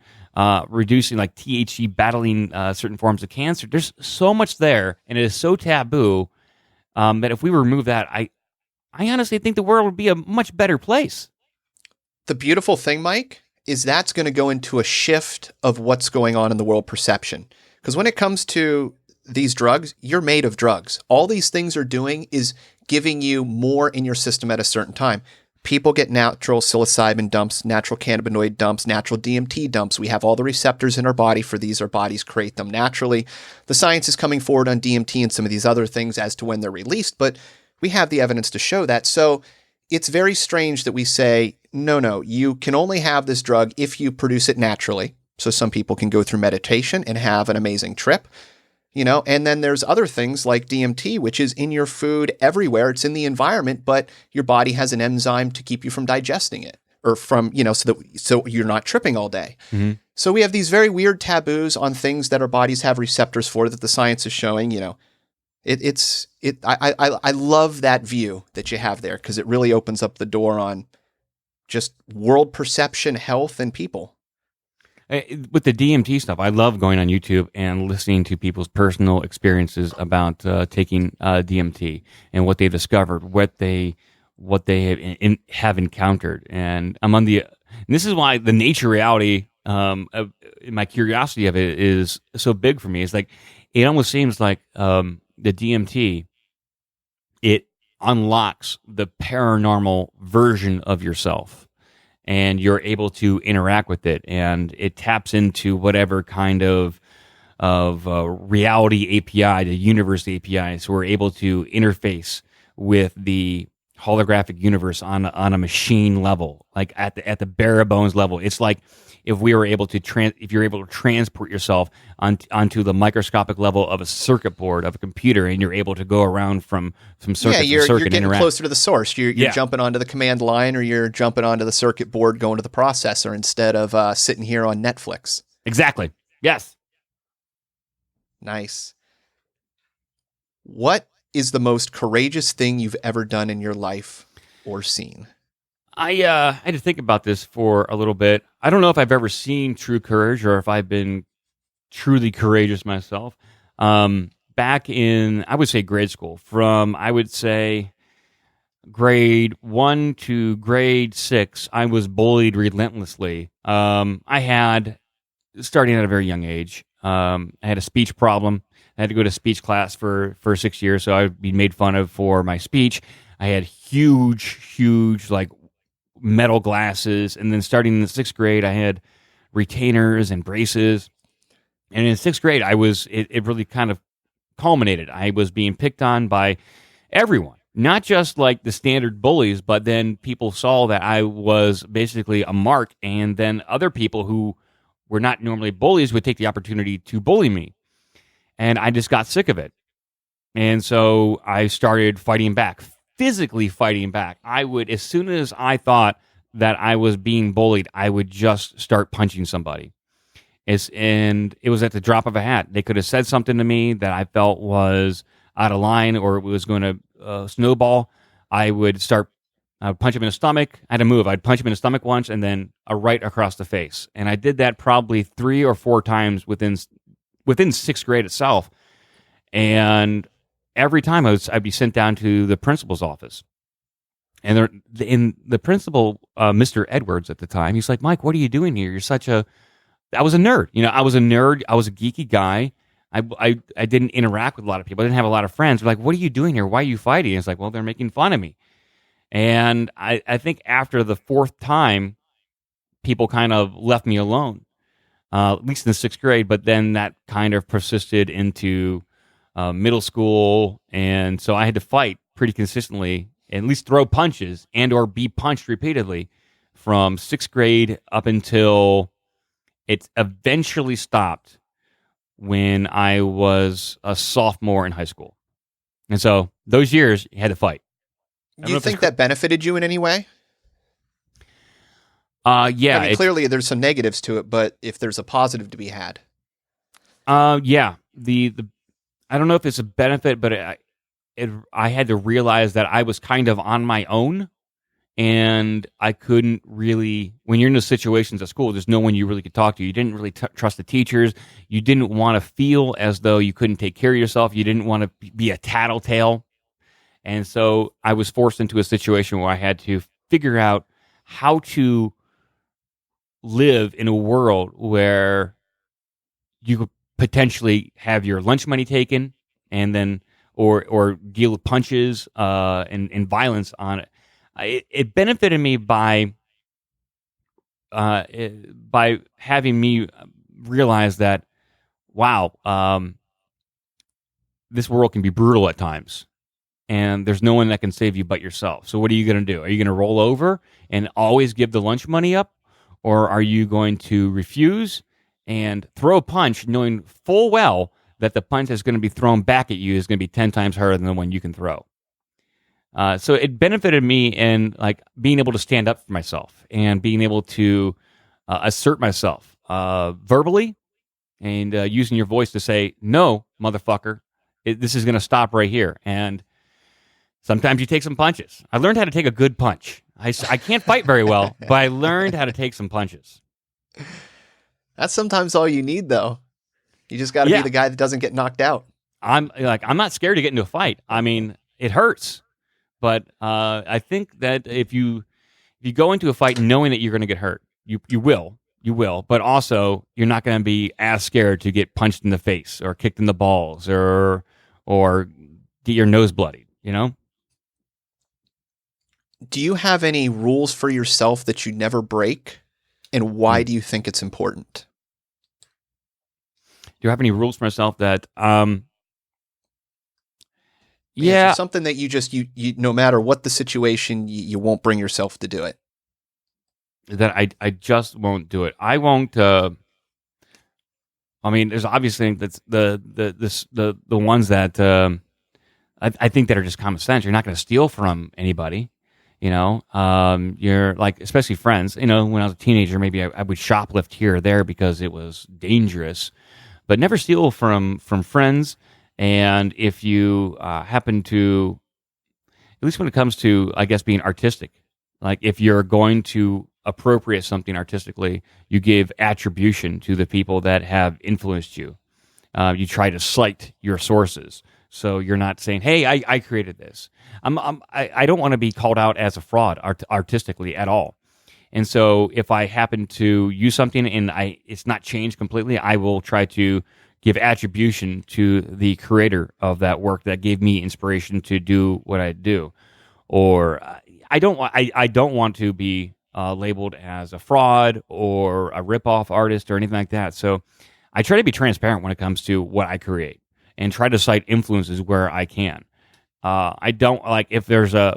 reducing like THC battling certain forms of cancer. There's so much there, and it is so taboo that if we remove that, I honestly think the world would be a much better place.
The beautiful thing, Mike, is that's going to go into a shift of what's going on in the world perception. Because when it comes to these drugs, you're made of drugs. All these things are doing is giving you more in your system at a certain time. People get natural psilocybin dumps, natural cannabinoid dumps, natural DMT dumps. We have all the receptors in our body for these. Our bodies create them naturally. The science is coming forward on DMT and some of these other things as to when they're released, but we have the evidence to show that. So it's very strange that we say, no, you can only have this drug if you produce it naturally. So some people can go through meditation and have an amazing trip. And then there's other things like DMT, which is in your food everywhere. It's in the environment, but your body has an enzyme to keep you from digesting it or from, so you're not tripping all day. Mm-hmm. So we have these very weird taboos on things that our bodies have receptors for that the science is showing, I love that view that you have there because it really opens up the door on just world perception, health, and people.
With the DMT stuff, I love going on YouTube and listening to people's personal experiences about taking DMT and what they discovered, what they have encountered. And I'm on and this is why the nature reality, my curiosity of it is so big for me. It's like, it almost seems like the DMT, it unlocks the paranormal version of yourself. And you're able to interact with it, and it taps into whatever kind of reality API, the universe API. So we're able to interface with the holographic universe on a machine level, like at the bare bones level. It's like if we were able to if you're able to transport yourself onto the microscopic level of a circuit board of a computer, and you're able to go around from circuit to circuit.
You're getting closer to the source. You're jumping onto the command line, or you're jumping onto the circuit board, going to the processor instead of sitting here on Netflix.
Exactly. Yes.
Nice. What is the most courageous thing you've ever done in your life or seen?
I had to think about this for a little bit. I don't know if I've ever seen true courage or if I've been truly courageous myself. Back in, I would say, grade school, from, I would say, grade 1 to grade 6, I was bullied relentlessly. I had, starting at a very young age, I had a speech problem. I had to go to speech class for 6 years, so I would be made fun of for my speech. I had huge, like, metal glasses, and then starting in the 6th grade, I had retainers and braces. And in 6th grade, it really kind of culminated. I was being picked on by everyone, not just like the standard bullies, but then people saw that I was basically a mark, and then other people who were not normally bullies would take the opportunity to bully me. And I just got sick of it. And so I started fighting back, physically fighting back. I would, as soon as I thought that I was being bullied, I would just start punching somebody. And it was at the drop of a hat. They could have said something to me that I felt was out of line or it was going to snowball. I would punch him in the stomach. I had to move. I'd punch him in the stomach once and then a right across the face. And I did that probably 3 or 4 times within 6th grade itself. And every time I'd be sent down to the principal's office. And the principal, Mr. Edwards at the time, he's like, Mike, what are you doing here? I was a nerd. I was a nerd. I was a geeky guy. I didn't interact with a lot of people. I didn't have a lot of friends. They're like, what are you doing here? Why are you fighting? It's like, well, they're making fun of me. And I think after the 4th time, people kind of left me alone, at least in the 6th grade. But then that kind of persisted into middle school. And so I had to fight pretty consistently, at least throw punches and or be punched repeatedly from 6th grade up until it eventually stopped when I was a sophomore in high school. And so those years, you had to fight.
Do you think that benefited you in any way?
Yeah.
I mean, clearly there's some negatives to it, but if there's a positive to be had.
Yeah. I don't know if it's a benefit, but I had to realize that I was kind of on my own. And I couldn't really, when you're in those situations at school, there's no one you really could talk to. You didn't really trust the teachers. You didn't want to feel as though you couldn't take care of yourself. You didn't want to be a tattletale. And so I was forced into a situation where I had to figure out how to live in a world where you could potentially have your lunch money taken and then, or deal with punches and violence on it. It benefited me by having me realize that, wow, this world can be brutal at times, and there's no one that can save you but yourself. So what are you going to do? Are you going to roll over and always give the lunch money up, or are you going to refuse and throw a punch knowing full well that the punch that's going to be thrown back at you is going to be 10 times harder than the one you can throw? So it benefited me in like being able to stand up for myself and being able to assert myself verbally and using your voice to say, no, motherfucker, this is going to stop right here. And sometimes you take some punches. I learned how to take a good punch. I can't fight very well, but I learned how to take some punches.
That's sometimes all you need, though. You just got to be the guy that doesn't get knocked out.
I'm not scared to get into a fight. I mean, it hurts. But I think that if you go into a fight knowing that you're going to get hurt, you will. But also, you're not going to be as scared to get punched in the face or kicked in the balls or get your nose bloodied.
Do you have any rules for yourself that you never break, and why do you think it's important?
Do you have any rules for myself that?
Yeah, something that you no matter what the situation, you won't bring yourself to do it.
That I just won't do it. I won't. I mean, there's obviously that's the ones that I think that are just common sense. You're not going to steal from anybody. You're like, especially friends. When I was a teenager, maybe I would shoplift here or there because it was dangerous, but never steal from friends. And if you happen to, at least when it comes to, I guess, being artistic, like if you're going to appropriate something artistically, you give attribution to the people that have influenced you. You try to cite your sources. So you're not saying, hey, I created this. I don't want to be called out as a fraud artistically at all. And so if I happen to use something and it's not changed completely, I will try to give attribution to the creator of that work that gave me inspiration to do what I do. Or I don't want to be labeled as a fraud or a ripoff artist or anything like that. So I try to be transparent when it comes to what I create and try to cite influences where I can. I don't like if there's a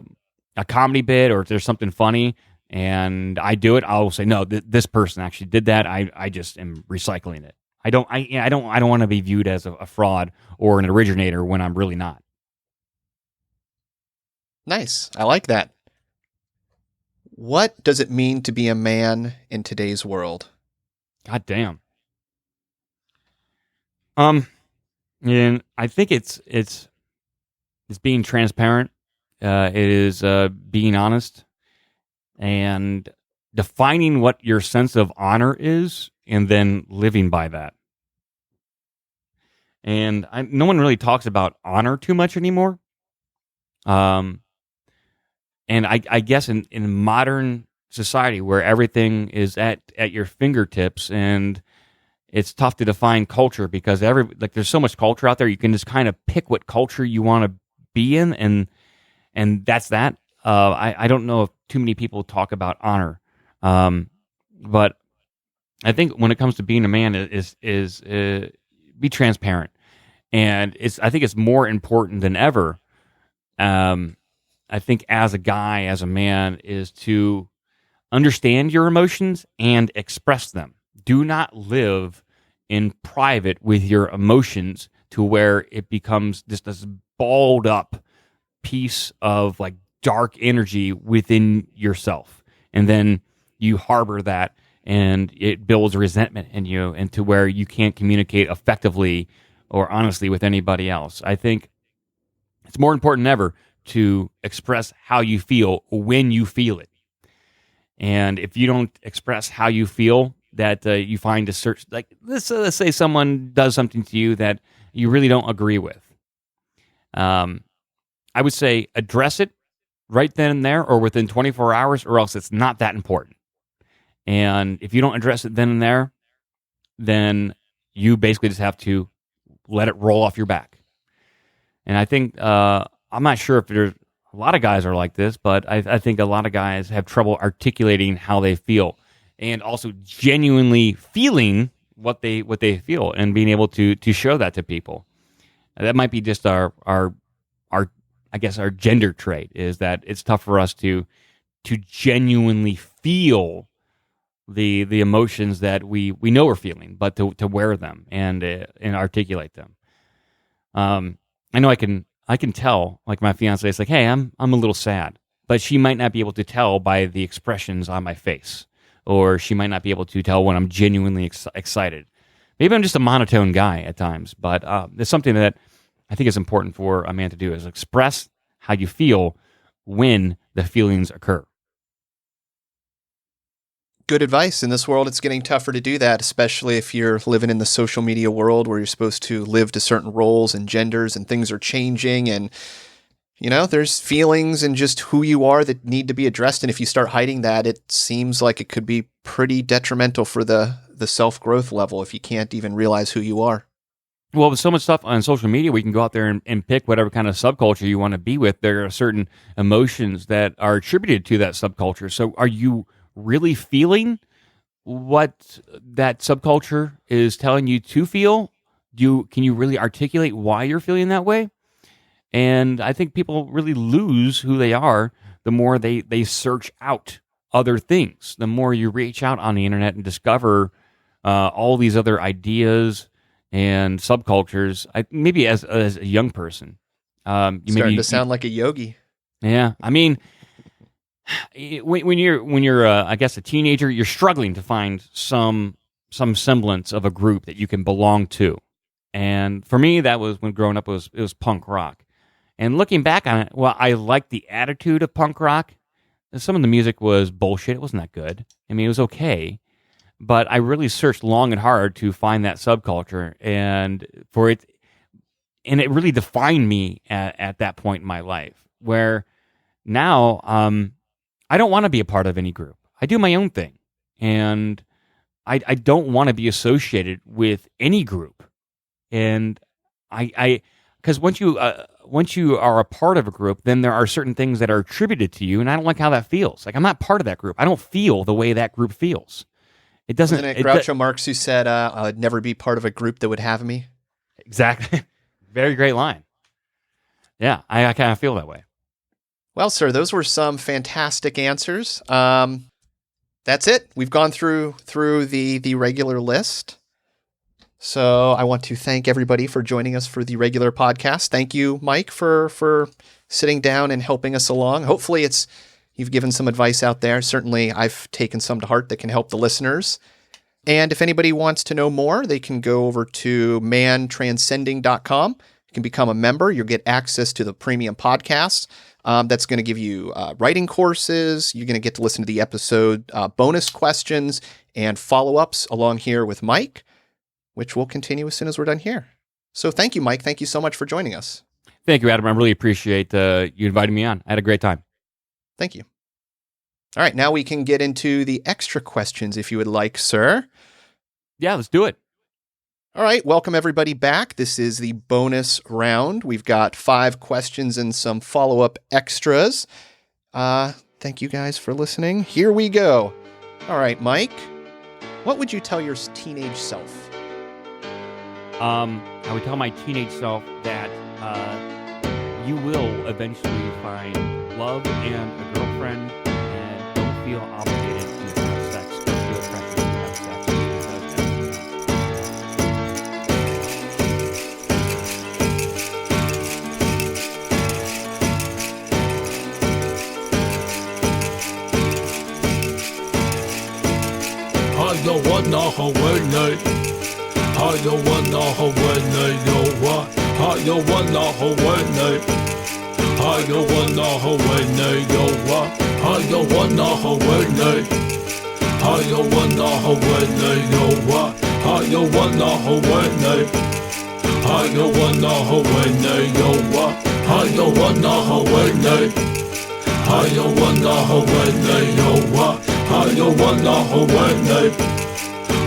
comedy bit or if there's something funny and I do it, I'll say, no, this person actually did that. I just am recycling it. I don't want to be viewed as a fraud or an originator when I'm really not.
Nice. I like that. What does it mean to be a man in today's world?
God damn. And I think it's being transparent. It is being honest and defining what your sense of honor is, and then living by that. And no one really talks about honor too much anymore. Um, and I guess in modern society where everything is at your fingertips, and it's tough to define culture because there's so much culture out there. You can just kind of pick what culture you want to be in, and that's that. I don't know if too many people talk about honor, but I think when it comes to being a man, is be transparent, and I think it's more important than ever. I think as a guy, as a man, is to understand your emotions and express them. Do not live in private with your emotions to where it becomes just this balled up piece of like dark energy within yourself. And then you harbor that and it builds resentment in you, and to where you can't communicate effectively or honestly with anybody else. I think it's more important than ever to express how you feel when you feel it. And if you don't express how you feel, that you find a search, like let's say someone does something to you that you really don't agree with. I would say address it right then and there, or within 24 hours, or else it's not that important. And if you don't address it then and there, then you basically just have to let it roll off your back. And I think I'm not sure if there's a lot of guys are like this, but I think a lot of guys have trouble articulating how they feel, and also genuinely feeling what they feel, and being able to show that to people. That might be just our I guess our gender trait, is that it's tough for us to genuinely feel the emotions that we know we're feeling, but to wear them and articulate them. I know I can tell, like my fiance is like, hey, I'm a little sad, but she might not be able to tell by the expressions on my face, or she might not be able to tell when I'm genuinely excited. Maybe I'm just a monotone guy at times, but it's something that I think is important for a man to do, is express how you feel when the feelings occur.
Good advice. In this world, it's getting tougher to do that, especially if you're living in the social media world where you're supposed to live to certain roles and genders, and things are changing. And, there's feelings and just who you are that need to be addressed. And if you start hiding that, it seems like it could be pretty detrimental for the self-growth level if you can't even realize who you are.
Well, with so much stuff on social media, we can go out there and pick whatever kind of subculture you want to be with. There are certain emotions that are attributed to that subculture. So are you really feeling what that subculture is telling you to feel? Can you really articulate why you're feeling that way? And I think people really lose who they are the more they search out other things. The more you reach out on the internet and discover all these other ideas and subcultures. Maybe as a young person,
Starting to sound like a yogi.
Yeah, I mean, when you're I guess a teenager, you're struggling to find some semblance of a group that you can belong to. And for me, that was when growing up, it was punk rock. And looking back on it, well, I liked the attitude of punk rock. Some of the music was bullshit. It wasn't that good. I mean, it was okay, but I really searched long and hard to find that subculture, and it really defined me at that point in my life, where now I don't want to be a part of any group. I do my own thing, and I don't want to be associated with any group. And because once you are a part of a group, then there are certain things that are attributed to you, and I don't like how that feels. Like, I'm not part of that group. I don't feel the way that group feels. It doesn't.
Wasn't it Groucho Marx who said, "I'd never be part of a group that would have me"?
Exactly. Very great line. Yeah, I kind of feel that way.
Well, sir, those were some fantastic answers. That's it. We've gone through the regular list. So I want to thank everybody for joining us for the regular podcast. Thank you, Mike, for sitting down and helping us along. Hopefully you've given some advice out there. Certainly I've taken some to heart that can help the listeners. And if anybody wants to know more, they can go over to mantranscending.com. You can become a member. You'll get access to the premium podcast. That's going to give you writing courses. You're going to get to listen to the episode bonus questions and follow-ups along here with Mike, which we'll continue as soon as we're done here. So thank you, Mike. Thank you so much for joining us.
Thank you, Adam. I really appreciate you inviting me on. I had a great time.
Thank you. All right, now we can get into the extra questions if you would like, sir.
Yeah, let's do it.
All right, welcome everybody back. This is the bonus round. We've got 5 questions and some follow-up extras. Thank you guys for listening. Here we go. All right, Mike, what would you tell your teenage self?
I would tell my teenage self that you will eventually find love and a girlfriend, and don't feel obligated to have sex. Don't feel pressure to have sex.
I don't wanna hold night. I don't wanna hold night. No what? I don't wanna hold night. I don't wanna hold night. No what? I don't wanna hold night. I don't wanna hold night. No what? I don't wanna hold night. I don't wanna hold night. No what? I don't wanna hold night. I don't wanna hold night. No what? I don't wanna hold night.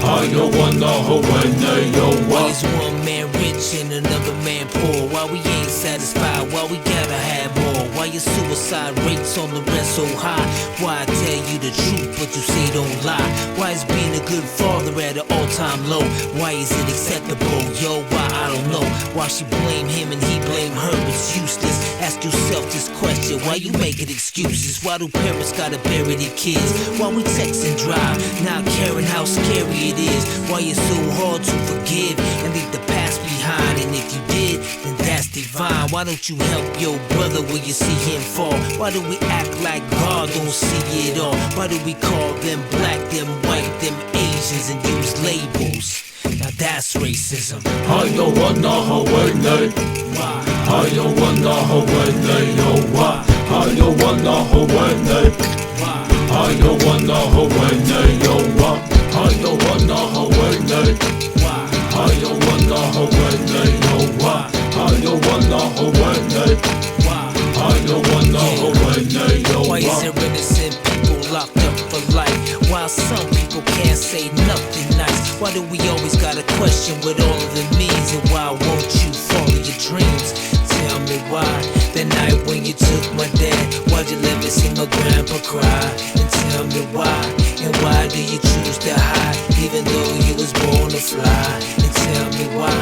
I don't wanna hold night. No
Why
what?
is one man rich and another man poor? Why we ain't satisfied? Why we gotta have more? Why your suicide rates on the rest so high? Why I tell you the truth but you say don't lie? Why is being a good father at an all-time low? Why is it acceptable? Yo, why I don't know. Why she blame him and he blame her? It's useless. Ask yourself this question. Why you making excuses? Why do parents gotta bury their kids? Why we text and drive, not caring how scary it is? Why it's so hard to forgive and leave the past behind? And if you did, then that's divine. Why don't you help your brother when you see him fall? Why do we act like God don't see it all? Why do we call them black, them white, them Asians and use labels? Now that's racism.
I don't wanna hold night.
Why?
I don't wanna hold night. No what? I don't wanna hold night.
Why?
I don't wanna hold night. No what? I don't wanna hold night.
Why?
I don't wanna hold night. No what? I don't wanna hold night.
Why?
I don't wanna hold night. No
Why is
what?
there innocent people locked up for life? While some people can't say nothing nice. Why do we always gotta question what all of it means? And why won't you follow your dreams? Tell me why. The night when you took my dad, why'd you let me see my grandpa cry? And tell me why. And why do you choose to hide, even though you was born to fly? And tell me why.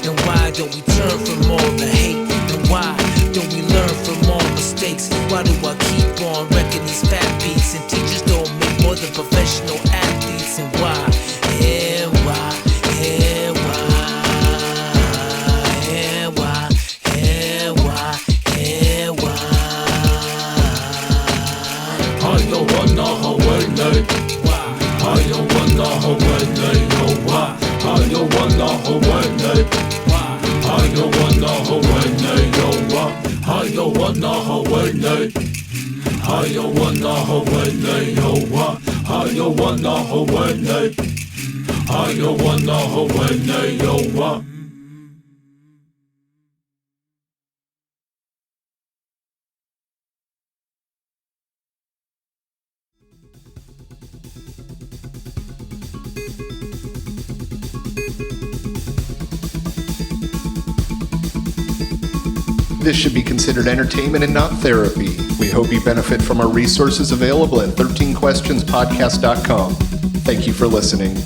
And why don't we turn from all the hate? And why don't we learn from all mistakes? Why do I keep on wrecking these fat beats? And teachers don't make more than professional athletes? And why? And why? And why? And why? And why? And why?
I don't wanna hold night.
Why?
I don't wanna hold night. No what? I don't wanna hold night.
Why?
I don't wanna hold night. No what? I don't wanna hold night. I don't wanna hold night. No what? I don't wanna hold night. I don't wanna hold night. No what?
This should be considered entertainment and not therapy. We hope you benefit from our resources available at 13questionspodcast.com. Thank you for listening.